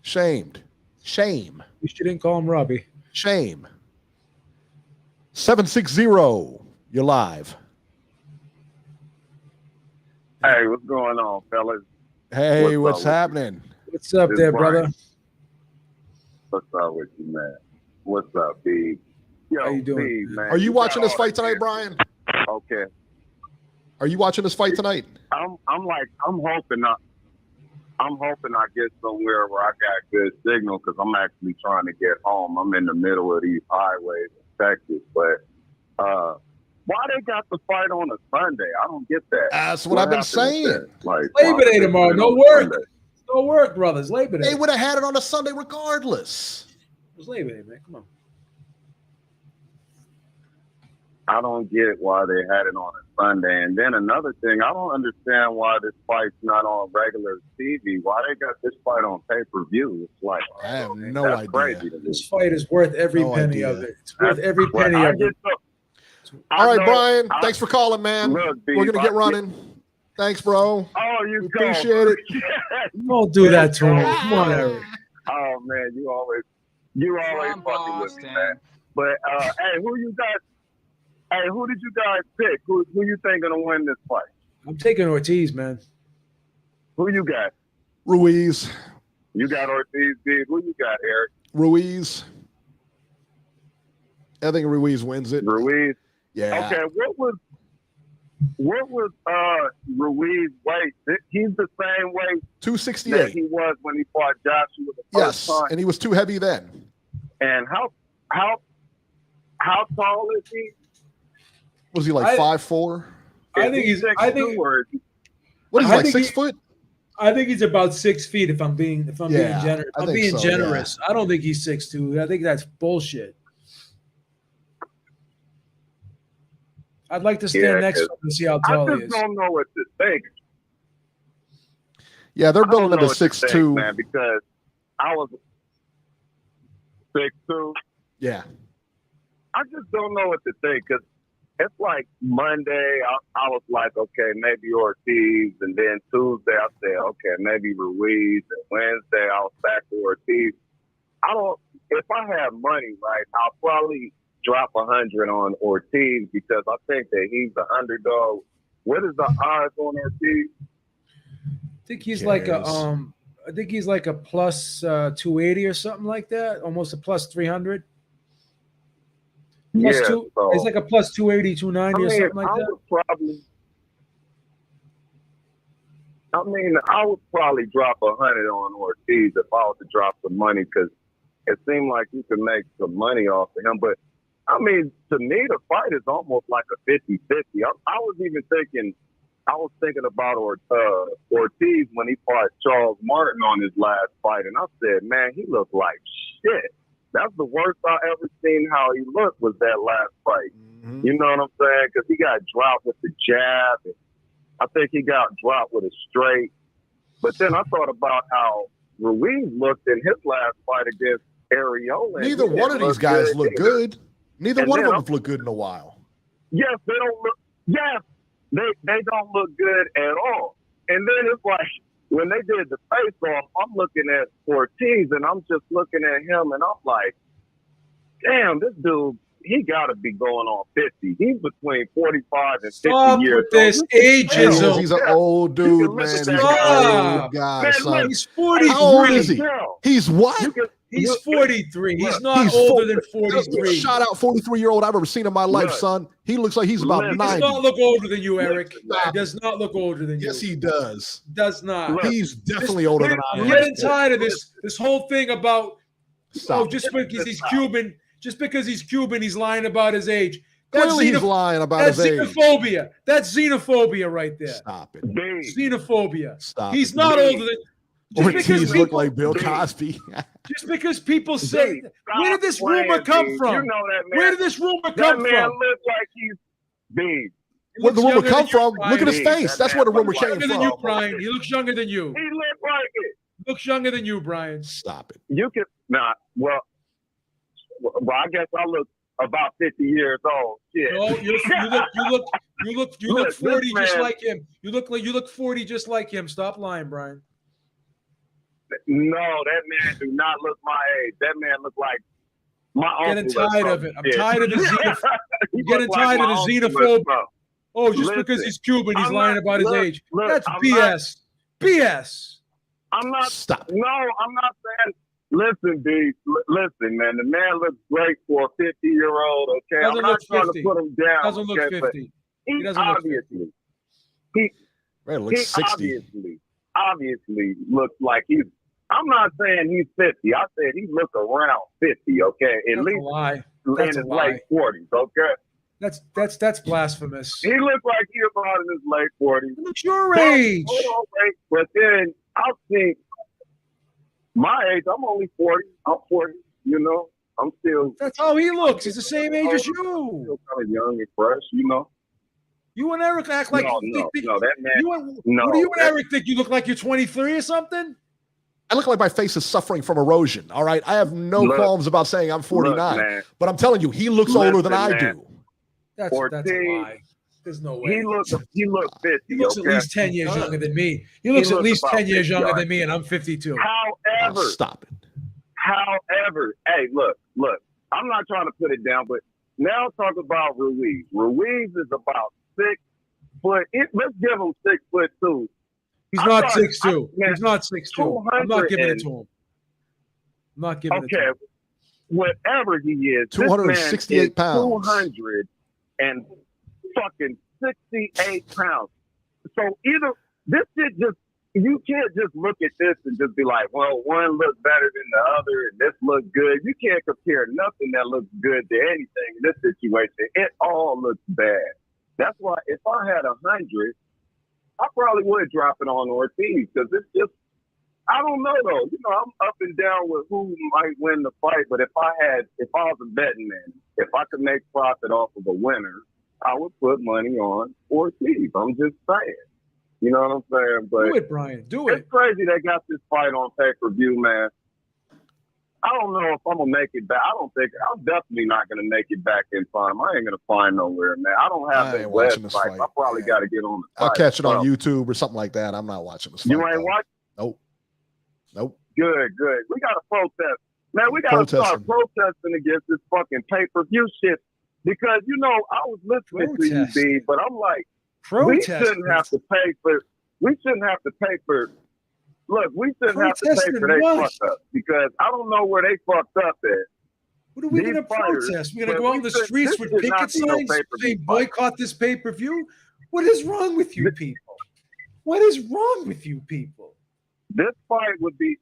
Shame. At least you didn't call him Robbie. Shame. 760, you're live. Hey, what's going on, fellas? Hey, what's happening? What's up there, brother? What's up with you, man? What's up, B? Yo, How you doing? please, man. Are you watching got this all fight the tonight, shit. Brian? Okay. Are you watching this fight tonight? I'm hoping I get somewhere where I got good signal because I'm actually trying to get home. I'm in the middle of these highways in Texas, but why they got the fight on a Sunday? I don't get that. That's what I've been happened with saying. that? Like Labor Day tomorrow. No work. Sunday? No work, brothers. Labor Day. They would have had it on a Sunday regardless. It was Labor Day, man. Come on. I don't get why they had it on a Sunday. And then another thing, I don't understand why this fight's not on regular TV. Why they got this fight on pay-per-view? It's like, I have no that's idea. crazy to me. This fight is worth every No penny idea. of it. It's worth every penny I of it. get All right, know- Brian. Thanks for calling, man. Look, We're going to get I- running. Thanks, bro. Oh, you We go. appreciate it. Don't do that to him. Come on, Eric. Oh man, you always fucking with me, man. But hey, who did you guys pick? Who you think gonna win this fight? I'm taking Ortiz, man. Who you got? Ruiz. You got Ortiz, dude. Who you got, Eric? Ruiz. I think Ruiz wins it. Ruiz. Yeah. Okay, what was Ruiz weight? He's the same weight that 268. he was when he fought Joshua the Yes, first time. and he was too heavy then. And how tall is he? Was he like 5'4"? I think he's. I think. Or is he- What is he, I like think 6 he- foot? I think he's about 6 feet. If I'm being Yeah, generous, I I'm think being so, generous. I don't think he's 6'2". I think that's bullshit. I'd like to stand Yeah, next to him and see how I tall he just is. don't know what to think. Yeah, they're I don't building know him to what to think, 6'2". man, because I was 6'2". Yeah. I just don't know what to think because it's like Monday, I was like, okay, maybe Ortiz, and then Tuesday I said, okay, maybe Ruiz, and Wednesday I was back to Ortiz. If I have money, right, I'll probably drop 100 on Ortiz because I think that he's the underdog. What is the odds on Ortiz? I think he's like a I think he's like a plus 280 or something like that, almost a plus 300. Plus two, so, it's like a plus 280, 290 or something like that. I would probably drop 100 on Ortiz if I was to drop some money because it seemed like you could make some money off of him. But I mean, to me, the fight is almost like a 50-50. I was thinking about Ortiz when he fought Charles Martin on his last fight, and I said, man, he looked like shit. That's the worst I ever seen how he looked was that last fight. Mm-hmm. You know what I'm saying? Because he got dropped with the jab. And I think he got dropped with a straight. But then I thought about how Ruiz looked in his last fight against Ariola. Neither one of these guys look good. Neither one of them have looked good in a while. Yes, they don't look. Yes, they don't look good at all. And then it's like when they did the face-off, I'm looking at Ortiz and I'm just looking at him and I'm like, damn, this dude, he got to be going on 50. He's between 45 and 50 Stop years with this old. ageism. He's an old dude, man. He's an old guy, son. He's 43. How old is he? He's what? He's 43. He's not He's older than He's 43. shot out 43-year-old I've ever seen in my life, Look. son. He looks like he's about Look. He 90. does not look older than you, Eric. Stop. He does not look older than you. Yes, he does. Does not. Look. He's definitely older than I I'm am. getting tired of this whole thing about Stop. just because he's Cuban, he's lying about his age. That's Clearly he's lying about That's his age. xenophobia. That's xenophobia right there. Stop it. Big. Xenophobia. Stop He's it. not older than. Ortiz look like Bill Cosby. Just because people say, Big. where did this Stop rumor playing, come Big. from? You know that man. Where did this rumor That come man from? looks like he's big. He Where'd the looks rumor younger come than you, from? Brian. Look at his Big. face. That That's man where the rumor looks came Younger than from. you, Brian. He looks younger than you. He looked like it. Looks younger than you, Brian. Stop it. You can not. Well, I guess I look about 50 years old. Shit. No, you look Look, 40 this just man- like him. You look 40 just like him. Stop lying, Brian. No, that man do not look my age. That man look like my I'm getting uncle or tired of something. it. I'm tired of the xenophobia. He getting look like tired of my the uncle or xenophobia. something. Oh, just Listen, because he's Cuban, he's I'm lying not- about his look, age. look, That's I'm BS. BS. I'm not. Stop it. No, I'm not saying. Listen, D. Listen, man. The man looks great for a 50-year-old. Okay, Doesn't I'm not look trying 50. to put him down. Doesn't look okay, 50. He He doesn't look 50. Man, it looks 60. Obviously looks like he's. I'm not saying he's 50. I said he looks around 50. Okay, at That's least a lie. in That's his a lie. late 40s. Okay, That's blasphemous. he looks like he's about in his late 40s. Look your age. Hold on, wait. But then I think my age. I'm only 40. I'm 40. You know, I'm still. That's how he looks. He's the same age as Still you. kind of young and fresh. You know. You and Eric act like No, that man. What do you and Eric think? You look like you're 23 or something? I look like my face is suffering from erosion. All right. I have no qualms about saying I'm 49, but I'm telling you, he looks older than I do. That's a lie. There's no way. He looks 50. He looks at least 10 years younger than me. He looks at least 10 years younger than me, and I'm 52. However, stop it. However, hey, look. I'm not trying to put it down, but now talk about Ruiz. Ruiz is about 6 foot. Let's give him 6'2". He's not 6'2". He's not 6'2". I'm not giving it to him. I'm not giving it to him. Whatever he is, 268 pounds. 268 pounds. So either this shit you can't just look at this and just be like, well, one looks better than the other and this looks good. You can't compare nothing that looks good to anything in this situation. It all looks bad. That's why if I had 100, I probably would drop it on Ortiz because it's just, I don't know though. You know, I'm up and down with who might win the fight, but if I was a betting man, if I could make profit off of a winner, I would put money on Ortiz. I'm just saying. You know what I'm saying? But do it, Brian. Do it. It's crazy they got this fight on pay-per-view, man. I don't know if I'm going to make it back. I'm definitely not going to make it back in time. I ain't going to find nowhere, man. I don't have that website. I probably got to get on the site. I'll catch it on YouTube or something like that. I'm not watching this fight. You ain't watching? Nope. Good. We got to protest. Man, we got to start protesting against this fucking pay-per-view shit because, you know, I was listening to you, B, but I'm like, we shouldn't have to pay for their fuck up because I don't know where they fucked up at. What are we going to protest? We're going to go out in the streets with picket signs saying boycott this pay-per-view? What is wrong with you people? What is wrong with you people? This fight would be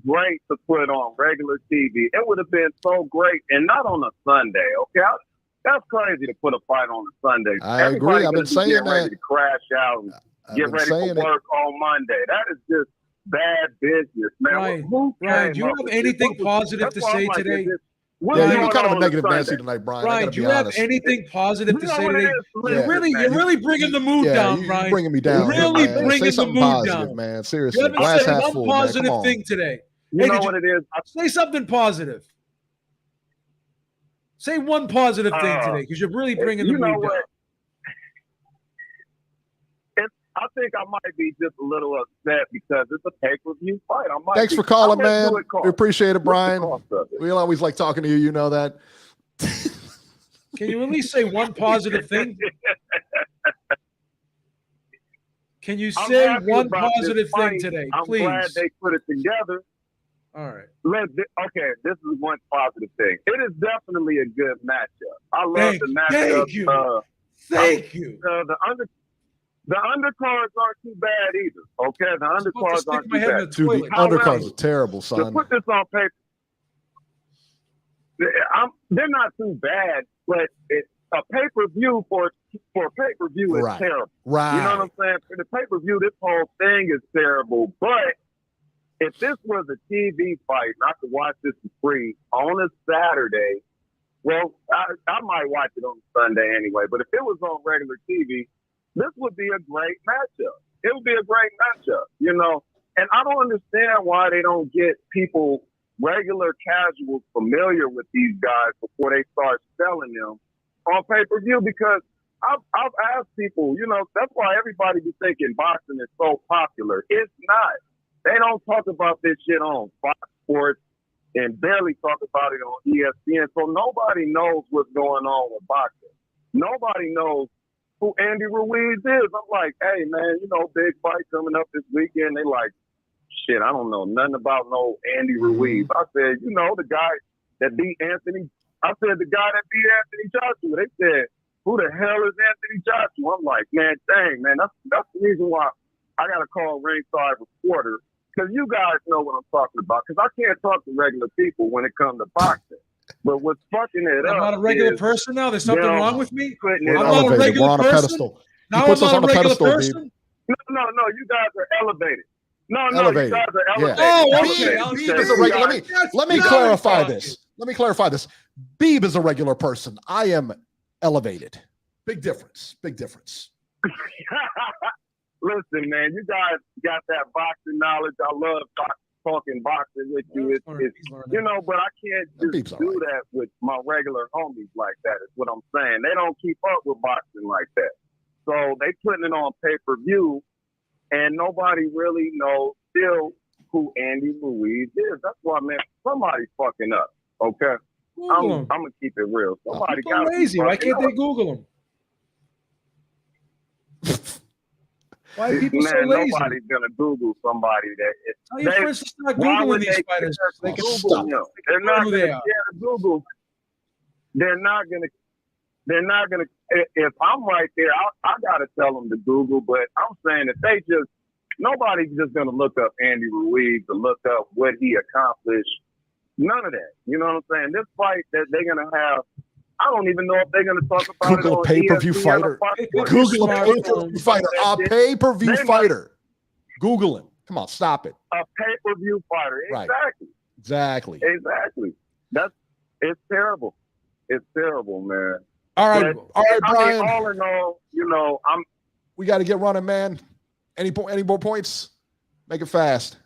great to put on regular TV. It would have been so great, and not on a Sunday, okay? That's crazy to put a fight on a Sunday. I agree. I've been saying that. Ready to crash out and get ready for work on Monday. That is just bad business, man. Brian, do you have anything positive to say today? Yeah, you were kind of a negative Nancy tonight, Brian. Brian, do you have anything positive to say today? You're really bringing the mood down, Brian. You're bringing me down. You're really bringing the mood down, man. Seriously, you haven't said one positive thing today. You know what it is? Say something positive. Say one positive thing today, because you're really bringing the mood down. I think I might be just a little upset because it's a pay-per-view fight. Thanks for calling, man. We appreciate it, Brian. We always like talking to you. You know that. Can you at least say one positive thing? Can you say one positive thing today, please? I'm glad they put it together. All right. Okay, this is one positive thing. It is definitely a good matchup. I love the matchup. Thank you. The undercards aren't too bad either. Okay, the undercards aren't too bad. Dude, the undercards are terrible, son. To put this on paper, they're not too bad, but a pay-per-view for pay-per-view is terrible. Right. You know what I'm saying? For the pay-per-view, this whole thing is terrible. But if this was a TV fight and I could watch this for free on a Saturday, well, I might watch it on Sunday anyway. But if it was on regular TV, this would be a great matchup. It would be a great matchup, you know. And I don't understand why they don't get people, regular casuals, familiar with these guys before they start selling them on pay-per-view. Because I've asked people, you know, that's why everybody be thinking boxing is so popular. It's not. They don't talk about this shit on Fox Sports and barely talk about it on ESPN. So nobody knows what's going on with boxing. Nobody knows who Andy Ruiz is. I'm like, hey, man, you know, big fight coming up this weekend. They like, shit. I don't know nothing about no Andy Ruiz. I said, you know, the guy that beat Anthony. I said, the guy that beat Anthony Joshua. They said, who the hell is Anthony Joshua? I'm like, man, dang, man. That's the reason why I got to call Ringside Reporter, because you guys know what I'm talking about. Because I can't talk to regular people when it comes to boxing. But what's fucking it up? I'm not a regular person now. There's something wrong with me. We're I'm not a elevated. regular We're on a person. pedestal. Now He puts I'm us not on a a regular pedestal, person. Beeb. No, you guys are elevated. No, Elevated. you guys are elevated. Yeah. Oh, Elevated. okay. Beeb is a regular. Let me Now clarify we're this. Let me clarify this. Beeb is a regular person. I am elevated. Big difference. Big difference. Listen, man, you guys got that boxing knowledge. I love talking boxing with you. It's, you know, but I can't just do that with my regular homies like that, is what I'm saying. They don't keep up with boxing like that. So they putting it on pay-per-view, and nobody really knows still who Andy Ruiz is. That's why, man, somebody's fucking up, okay? I'm going to keep it real. Somebody got to be lazy. Why can't up. they Google him? Why are people so Man, lazy? nobody's going to Google somebody that is. Tell your friends to start Why Googling would these they fighters. They can Google them? They're not who going they to are. Google. They're not going to. If I'm right there, I got to tell them to Google. But I'm saying if they just, nobody's just going to look up Andy Ruiz or look up what he accomplished. None of that. You know what I'm saying? This fight that they're going to have, I don't even know if they're going to talk about Google it a on pay-per-view ESPN fighter. or Google a pay-per-view fighter. A pay-per-view fighter. Google him. Come on, stop it. A pay-per-view fighter. Right. Exactly. It's terrible. It's terrible, man. All right, Brian. All in all, you know, we got to get running, man. Any more points? Make it fast.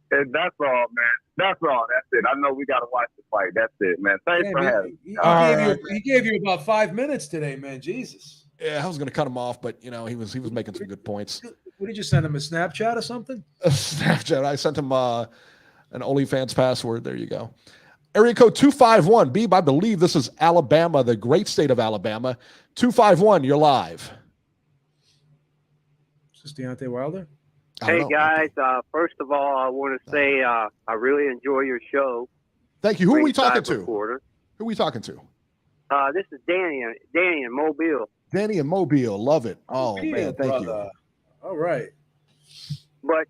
That's all, man. That's all. That's it. I know we got to watch the fight. That's it, man. Thanks for having me. He gave you about 5 minutes today, man. Jesus. Yeah, I was going to cut him off, but you know he was making some good points. What did you send him, a Snapchat or something? A Snapchat. I sent him an OnlyFans password. There you go. Area code 251. Beeb, I believe this is Alabama, the great state of Alabama. 251, you're live. Is this Deontay Wilder? Hey, guys. First of all, I want to say I really enjoy your show. Thank you. Who are we talking to? Reporter. Who are we talking to? This is Danny in Mobile. Danny in Mobile. Love it. Oh, man. Thank you. All right. But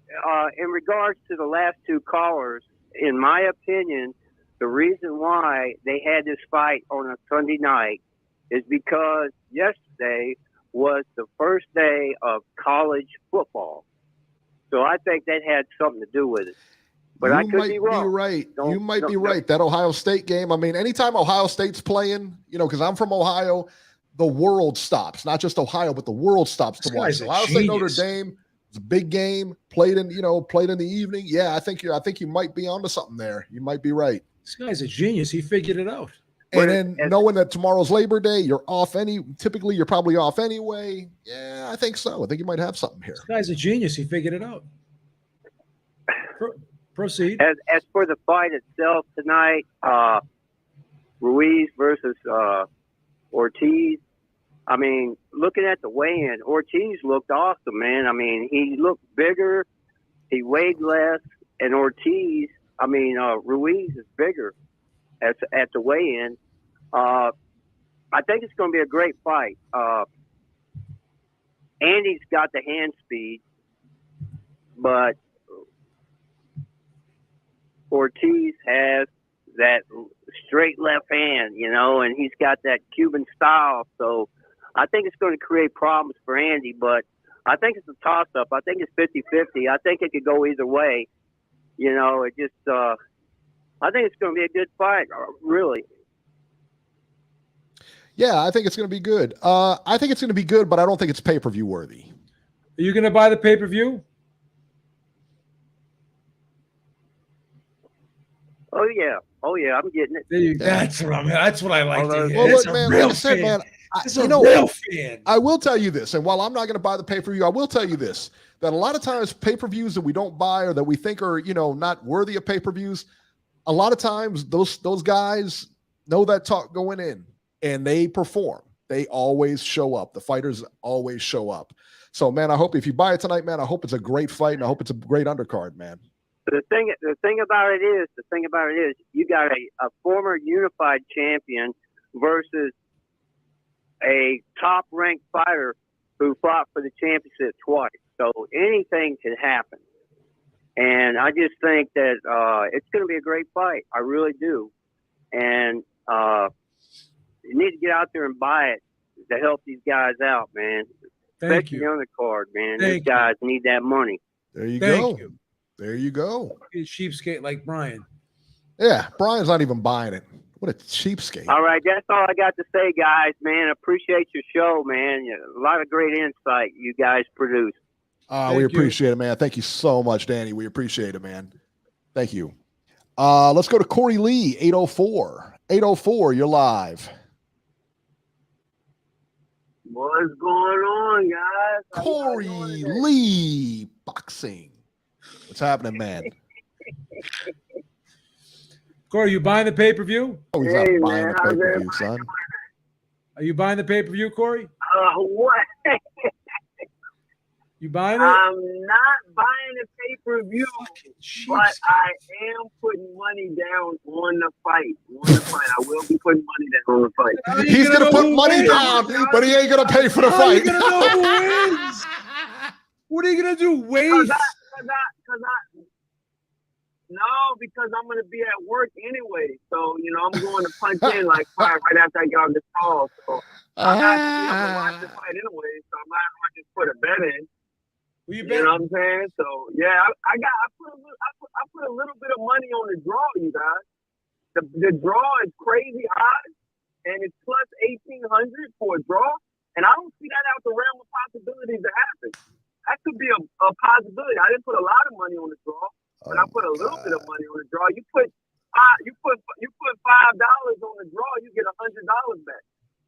in regards to the last two callers, in my opinion, the reason why they had this fight on a Sunday night is because yesterday was the first day of college football. So I think that had something to do with it. But I could be wrong. You might be right. That Ohio State game. I mean, anytime Ohio State's playing, you know, because I'm from Ohio, the world stops. Not just Ohio, but the world stops to watch. Ohio State, Notre Dame. It's a big game. Played in the evening. Yeah, I think you might be onto something there. You might be right. This guy's a genius. He figured it out. And then knowing that tomorrow's Labor Day, you're off typically you're probably off anyway. Yeah, I think so. I think you might have something here. This guy's a genius. He figured it out. Proceed. As for the fight itself tonight, Ruiz versus Ortiz. I mean, looking at the weigh-in, Ortiz looked awesome, man. I mean, he looked bigger, he weighed less, and Ruiz is bigger at the weigh-in. I think it's going to be a great fight. Andy's got the hand speed, but Ortiz has that straight left hand, you know, and he's got that Cuban style. So I think it's going to create problems for Andy, but I think it's a toss-up. I think it's 50-50. I think it could go either way. You know, I think it's going to be a good fight, really. Yeah, I think it's going to be good. I think it's going to be good, but I don't think it's pay-per-view worthy. Are you going to buy the pay-per-view? Oh yeah, I'm getting it. That's what I like to hear. Well, look, man, like I said, man, real fan. I will tell you this, and while I'm not going to buy the pay-per-view, I will tell you this, that a lot of times pay-per-views that we don't buy or that we think are, you know, not worthy of pay-per-views, a lot of times those guys know that talk going in and they perform. They always show up. The fighters always show up. So, man, I hope if you buy it tonight, man, I hope it's a great fight, and I hope it's a great undercard, man. The thing about it is, you got a former unified champion versus a top-ranked fighter who fought for the championship twice. So anything can happen. And I just think that it's going to be a great fight. I really do. And you need to get out there and buy it to help these guys out, man. Thank you. Especially on the card, man. Thank These guys need that money. There you Thank go. you. There you go. He's cheapskate like Brian. Yeah, Brian's not even buying it. What a cheapskate. All right, that's all I got to say, guys, man. Appreciate your show, man. A lot of great insight you guys produce. We appreciate it, man. Thank you so much, Danny. We appreciate it, man. Thank you. Let's go to Corey Lee, 804. 804, you're live. What's going on, guys? Corey Lee, boxing. What's happening, man? Corey, you buying the pay-per-view? Oh, he's not buying the pay-per-view, son. Are you buying the pay-per-view, Corey? What? You buying it? I'm not buying the pay-per-view, but I am putting money down on the fight. I will be putting money down on the fight. He's going to put money down, but he ain't going to pay for the How are you fight. going to know who wins? What are you going to do, waste? Because I'm going to be at work anyway. So, I'm going to punch in like 5 right after I get off this call. So I got to watch the fight anyway. So I might as well just put a bet in. You know what I'm saying? So yeah, I put a little bit of money on the draw, you guys. The draw is crazy high, and it's plus 1,800 for a draw, and I don't see that out the realm of possibilities to happen. That could be a possibility. I didn't put a lot of money on the draw, but I put a little bit of money on the draw. You put $5 on the draw, you get $100 back.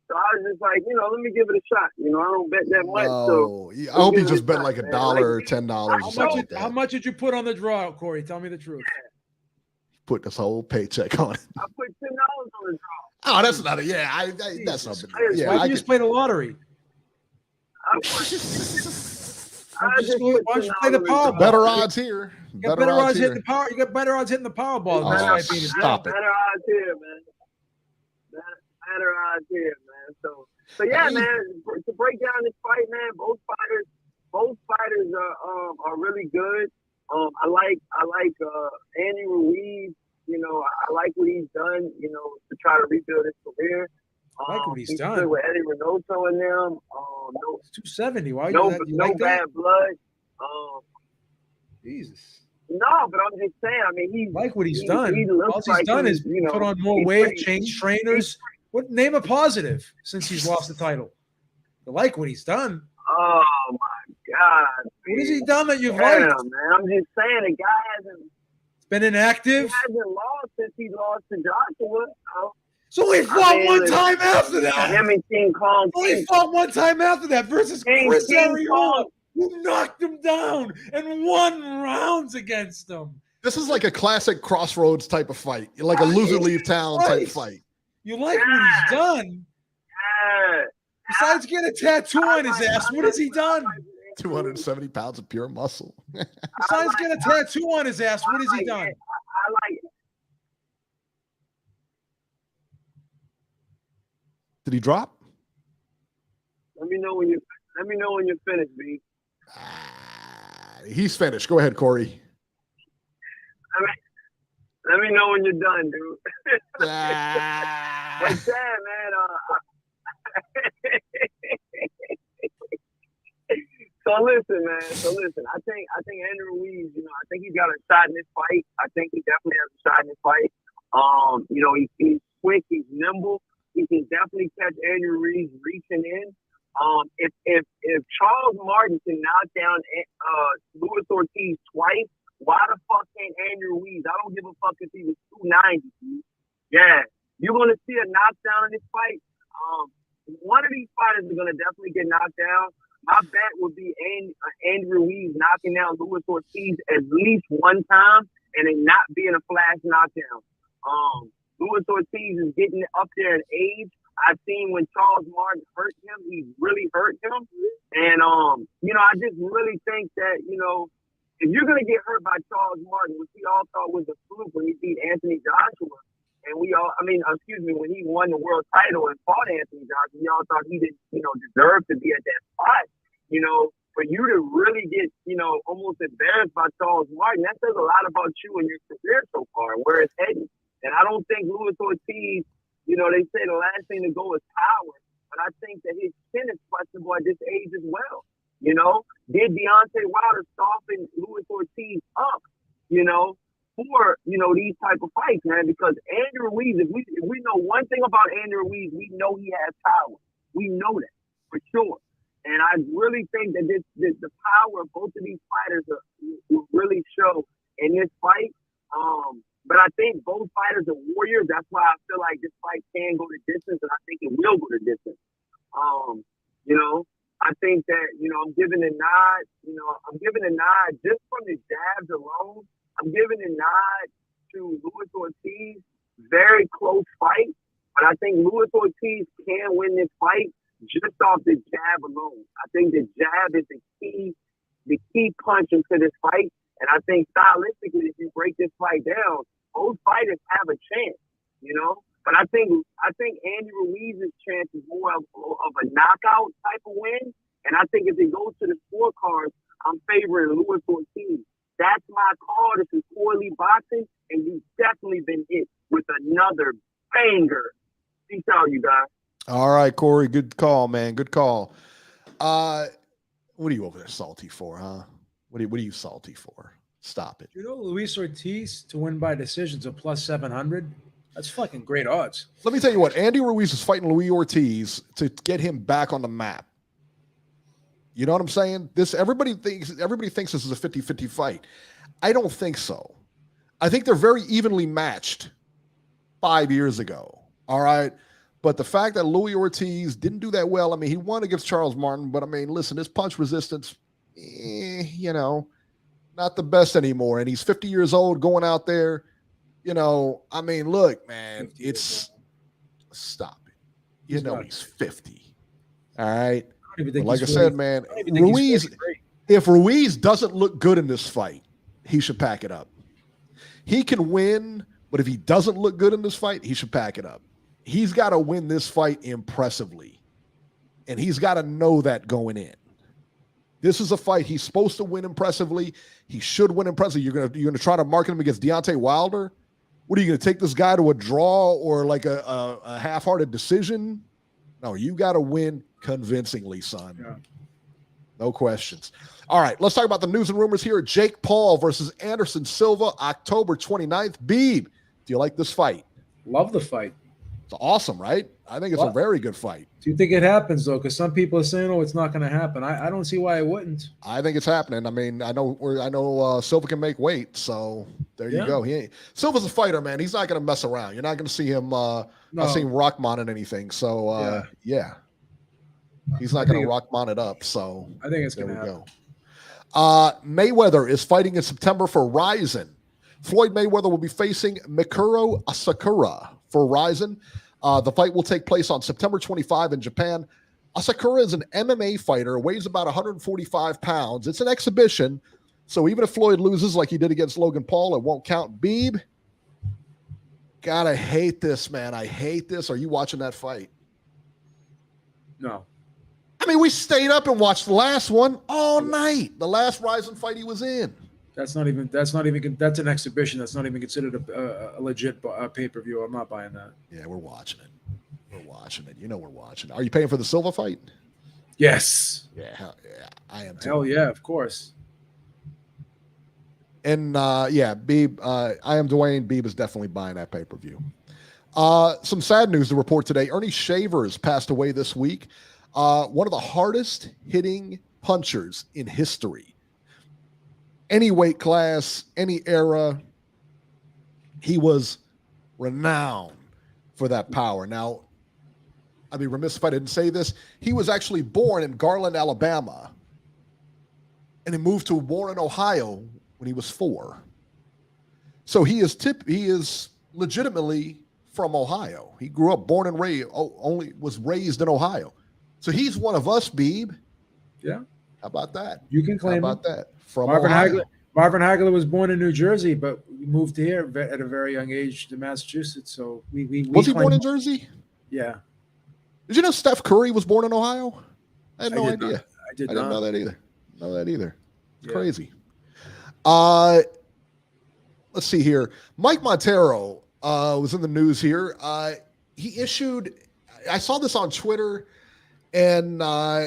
So I was just like, let me give it a shot. I don't bet that much. So I hope you just bet like $1 or $10. How much did you put on the draw, Corey? Tell me the truth. Put this whole paycheck on it. I put $10 on the draw. Oh, that's not it. Yeah, that's not it. Yeah, why don't you just play the lottery? Why don't you play the Powerball? Better odds here. You got better odds hitting the power. You got better odds hitting the Powerball. Stop it. Better odds here, man. Better odds here, man. So yeah, man. To break down this fight, man, both fighters are really good. I like Andy Ruiz. I like what he's done. To try to rebuild his career. I like what he's done. Good with Eddie Reynoso in them. It's 270. Why? No like bad that? blood. Jesus. No, but I'm just saying. I mean, he like what he's done. All he's done is put on more weight, change trainers. Name a positive since he's lost the title. I like what he's done. Oh my God! What has he done that you've liked? liked? Man, I'm just saying the guy hasn't been inactive. He hasn't lost since he lost to Joshua. So he fought one time after that. Him and King Kong. He fought one time after that versus Chris Arreola, who knocked him down and won rounds against him. This is like a classic Crossroads type of fight, like a loser leave town type fight. You like what he's done? Besides getting a tattoo on his ass, what has he done? 270 pounds of pure muscle. Besides getting a tattoo on his ass, what has he done? I like it. Did he drop? Let me know when you're finished, B. He's finished. Go ahead, Corey. Let me know when you're done, dude. What's that, man? So listen, man. I think Andrew Ruiz, I think he's got a shot in this fight. I think he definitely has a shot in this fight. He's quick, he's nimble. He can definitely catch Andrew Ruiz reaching in. If Charles Martin can knock down Ruiz-Ortiz twice, why the fuck can't Andrew Ruiz? I don't give a fuck if he was 290. Dude. Yeah, you're gonna see a knockdown in this fight. One of these fighters is gonna definitely get knocked down. My bet would be Andrew Ruiz knocking down Ruiz-Ortiz at least one time, and it not being a flash knockdown. Ruiz-Ortiz is getting up there in age. I seen when Charles Martin hurt him, he really hurt him. And, I just really think that, if you're going to get hurt by Charles Martin, which we all thought was a fluke when he beat Anthony Joshua, and when he won the world title and fought Anthony Joshua, we all thought he didn't, deserve to be at that spot. For you to really get, almost embarrassed by Charles Martin, that says a lot about you and your career so far, where it's heading. And I don't think Ruiz-Ortiz, they say the last thing to go is power, but I think that his chin is questionable at this age as well. Did Deontay Wilder soften Ruiz-Ortiz up, for, these type of fights, man? Because Andrew Ruiz, if we know one thing about Andrew Ruiz, we know he has power. We know that for sure. And I really think that the power of both of these fighters will really show in this fight. But I think both fighters are warriors. That's why I feel like this fight can go the distance, and I think it will go the distance. I think that, I'm giving a nod. I'm giving a nod just from the jabs alone. I'm giving a nod to Ruiz-Ortiz. Very close fight. But I think Ruiz-Ortiz can win this fight just off the jab alone. I think the jab is the key punch into this fight. And I think stylistically, if you break this fight down, both fighters have a chance, But I think Andy Ruiz's chance is more of a knockout type of win. And I think if it goes to the scorecards, I'm favoring Ruiz-Ortiz. That's my call. This is Corley Boxing, and you've definitely been hit with another banger. Peace out, you guys. All right, Corey. Good call, man. Good call. What are you over there salty for, huh? What are you salty for? Stop it. Luis Ortiz to win by decisions of plus 700. That's fucking great odds. Let me tell you what. Andy Ruiz is fighting Luis Ortiz to get him back on the map. You know what I'm saying? Everybody thinks this is a 50-50 fight. I don't think so. I think they're very evenly matched 5 years ago. All right. But the fact that Luis Ortiz didn't do that well, he won against Charles Martin, but listen, his punch resistance, not the best anymore. And he's 50 years old going out there, look, man, stop it. He's 50. All right. Like I said, man, if Ruiz doesn't look good in this fight, he should pack it up. He can win, but if he doesn't look good in this fight, he should pack it up. He's got to win this fight impressively, and he's got to know that going in. This is a fight he's supposed to win impressively. He should win impressively. You're gonna try to market him against Deontay Wilder. What are you gonna take this guy to a draw or like a half-hearted decision? No, you got to win convincingly, son. Yeah. No questions. All right, let's talk about the news and rumors here. Jake Paul versus Anderson Silva, October 29th. Beeb, do you like this fight? Love the fight. It's awesome, right? I think it's a very good fight. Do you think it happens, though? Because some people are saying, it's not going to happen. I don't see why it wouldn't. I think it's happening. I know Silva can make weight, so there you go. Silva's a fighter, man. He's not going to mess around. You're not going to see him not seeing Rockman in anything. So, yeah. He's not going to Rockman it up, so I think it's going to happen. Mayweather is fighting in September for Ryzen. Floyd Mayweather will be facing Mikuro Asakura for Ryzen. The fight will take place on September 25 in Japan. Asakura is an MMA fighter, weighs about 145 pounds. It's an exhibition, so even if Floyd loses like he did against Logan Paul, it won't count. Beeb, gotta hate this, man. I hate this. Are you watching that fight? No. We stayed up and watched the last one all night. The last Ryzen fight he was in. That's an exhibition. That's not even considered a legit pay-per-view. I'm not buying that. Yeah, we're watching it. We're watching it. We're watching it. Are you paying for the Silva fight? Yes. Yeah, I am too. Hell yeah, of course. And Beeb, I am Dwayne. Beeb is definitely buying that pay-per-view. Some sad news to report today. Ernie Shavers passed away this week. One of the hardest hitting punchers in history. Any weight class, any era, he was renowned for that power. Now, I'd be remiss if I didn't say this. He was actually born in Garland, Alabama, and he moved to Warren, Ohio when he was 4. So he is legitimately from Ohio. He grew up, born and raised, was raised in Ohio. So he's one of us, Beeb. Yeah. How about that? You can claim How about him. that? From Marvin Ohio. Hagler. Marvin Hagler was born in New Jersey, but moved here at a very young age to Massachusetts. So we was he born in Jersey? Yeah. Did you know Steph Curry was born in Ohio? I had no did idea. not. I didn't know that either. It's Yeah. crazy. Let's see here. Mike Montero was in the news here. He issued, I saw this on Twitter, and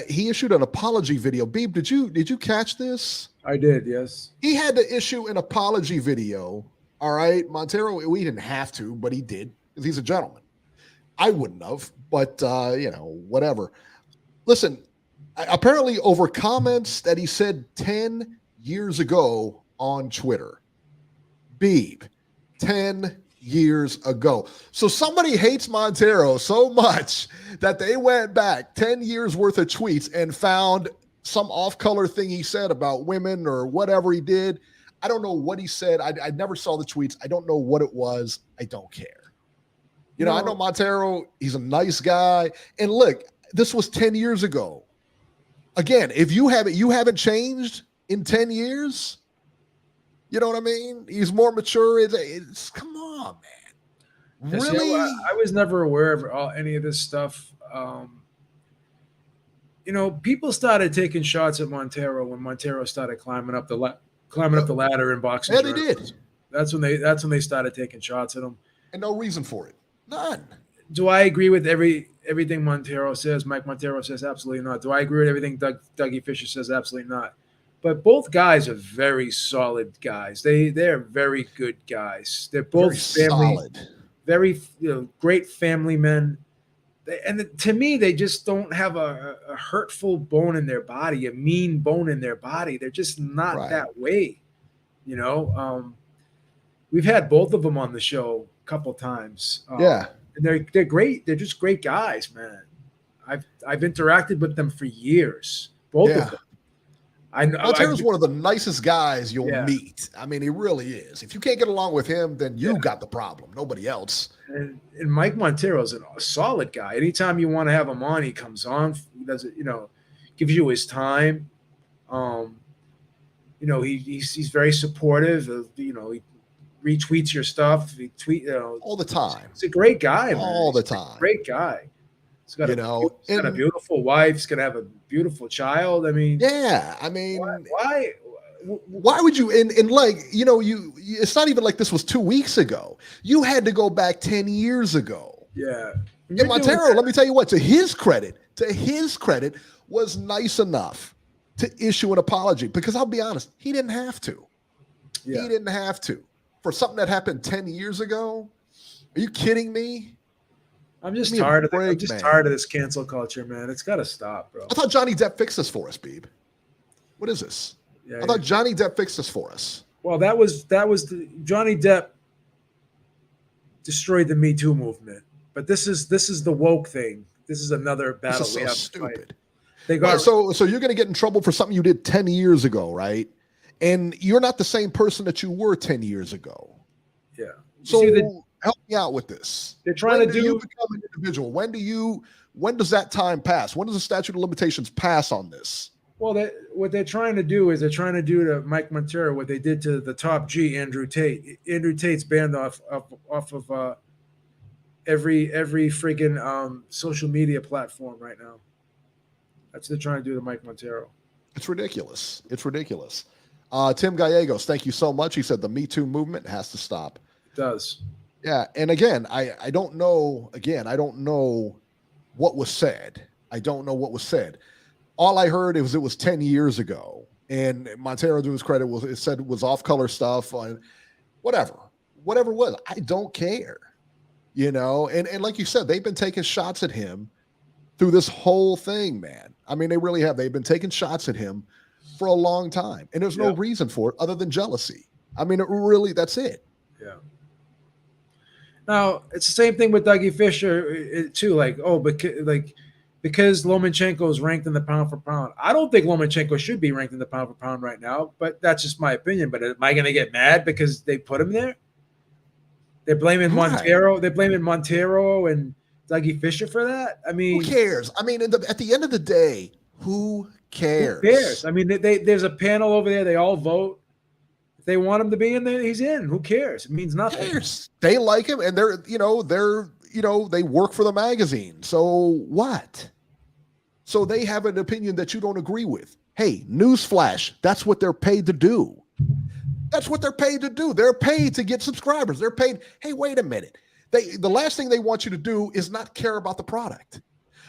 he issued an apology video. Beeb, did you catch this? I did, yes. He had to issue an apology video. All right, Montero, we didn't have to, but he did because he's a gentleman. I wouldn't have, but whatever. Listen, apparently over comments that he said 10 years ago on Twitter. Beeb, 10 years ago. So somebody hates Montero so much that they went back 10 years worth of tweets and found some off-color thing he said about women or whatever he did. I don't know what he said. I never saw the tweets. I don't know what it was. I don't care. I know Montero, he's a nice guy. And look, this was 10 years ago. Again, if you haven't changed in 10 years, you know what I mean? He's more mature. It's come on, man. Yes, Really? I was never aware of any of this stuff. People started taking shots at Montero when Montero started climbing up the ladder in boxing. Yeah, they did. That's when they started taking shots at him. And no reason for it. None. Do I agree with everything Montero says? Mike Montero says absolutely not. Do I agree with everything Dougie Fisher says? Absolutely not. But both guys are very solid guys. They're very good guys. They're both very great family men. And to me, they just don't have a hurtful bone in their body, a mean bone in their body. They're just not that way. We've had both of them on the show a couple times. And they're great. They're just great guys, man. I've interacted with them for years. Both of them. Montero's one of the nicest guys you'll meet. I mean, he really is. If you can't get along with him, then you got the problem. Nobody else. And Mike Montero's a solid guy. Anytime you want to have him on, he comes on. He does it, gives you his time. He's very supportive. He retweets your stuff. He all the time. He's a great guy, man. All the time. Great guy. He's got a beautiful wife. He's gonna have a beautiful child. I mean, why would you? And like it's not even like this was 2 weeks ago. You had to go back 10 years ago. Yeah. And Montero, let me tell you what. To his credit, was nice enough to issue an apology because I'll be honest, he didn't have to. Yeah. He didn't have to for something that happened 10 years ago. Are you kidding me? I'm just tired of this cancel culture, man. It's got to stop, bro. I thought Johnny Depp fixed this for us, Beeb. What is this? Yeah, I thought Johnny Depp fixed this for us. Well, that was Johnny Depp destroyed the Me Too movement, but this is the woke thing. This is another battle we have to fight. They got so you're going to get in trouble for something you did 10 years ago, right? And you're not the same person that you were 10 years ago. Yeah. So help me out with this. They're trying to you become an individual? When does that time pass? When does the statute of limitations pass on this? Well, what they're trying to do is they're trying to do to Mike Montero what they did to the top G, Andrew Tate. Andrew Tate's banned off of every freaking social media platform right now. That's what they're trying to do to Mike Montero. It's ridiculous. Tim Gallegos, thank you so much. He said the Me Too movement has to stop. It does. Yeah, and again, I don't know. Again, I don't know what was said. All I heard it was 10 years ago, and Montero, to his credit, it was off color stuff on whatever it was. I don't care, And like you said, they've been taking shots at him through this whole thing, man. I mean, they really have. They've been taking shots at him for a long time, and there's no reason for it other than jealousy. I mean, that's it. Yeah. Now, it's the same thing with Dougie Fisher, too. Because Lomachenko is ranked in the pound for pound. I don't think Lomachenko should be ranked in the pound for pound right now, but that's just my opinion. But am I going to get mad because they put him there? They're blaming Right. Montero. They're blaming Montero and Dougie Fisher for that. I mean, Who cares? I mean, at the end of the day, who cares? Who cares? I mean, there's a panel over there. They all vote. If they want him to be in there, he's in. Who cares? It means nothing. Cares. They like him, and they work for the magazine. So what? So they have an opinion that you don't agree with. Hey, newsflash, that's what they're paid to do. That's what they're paid to do. They're paid to get subscribers. They're paid. Hey, wait a minute. The last thing they want you to do is not care about the product.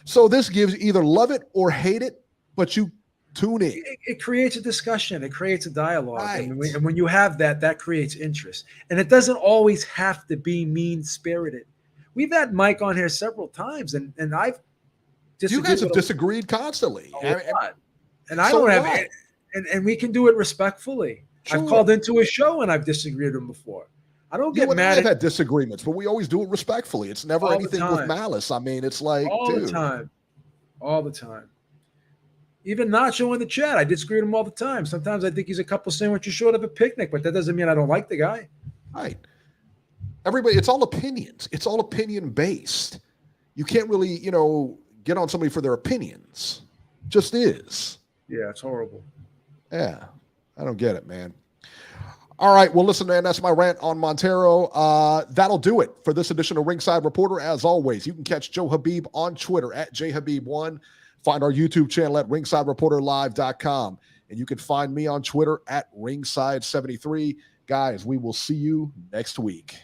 So this gives either love it or hate it, but you tune in. It creates a discussion. It creates a dialogue. Right. And when you have that, that creates interest. And it doesn't always have to be mean-spirited. We've had Mike on here several times, and I've You guys have disagreed constantly. And I don't have it. And we can do it respectfully. Sure. I've called into a show and I've disagreed with him before. I don't get mad. I've had disagreements, but we always do it respectfully. It's never anything with malice. I mean, it's like all the time. Even Nacho in the chat, I disagree with him all the time. Sometimes I think he's a couple sandwiches short of a picnic, but that doesn't mean I don't like the guy. Right. Everybody, it's all opinions. It's all opinion based. You can't really, get on somebody for their opinions. Just is. Yeah, it's horrible. Yeah. I don't get it, man. All right. Well, listen, man, that's my rant on Montero. That'll do it for this edition of Ringside Reporter. As always, you can catch Joe Habib on Twitter at JHabib1. Find our YouTube channel at ringsidereporterlive.com. And you can find me on Twitter at ringside73. Guys, we will see you next week.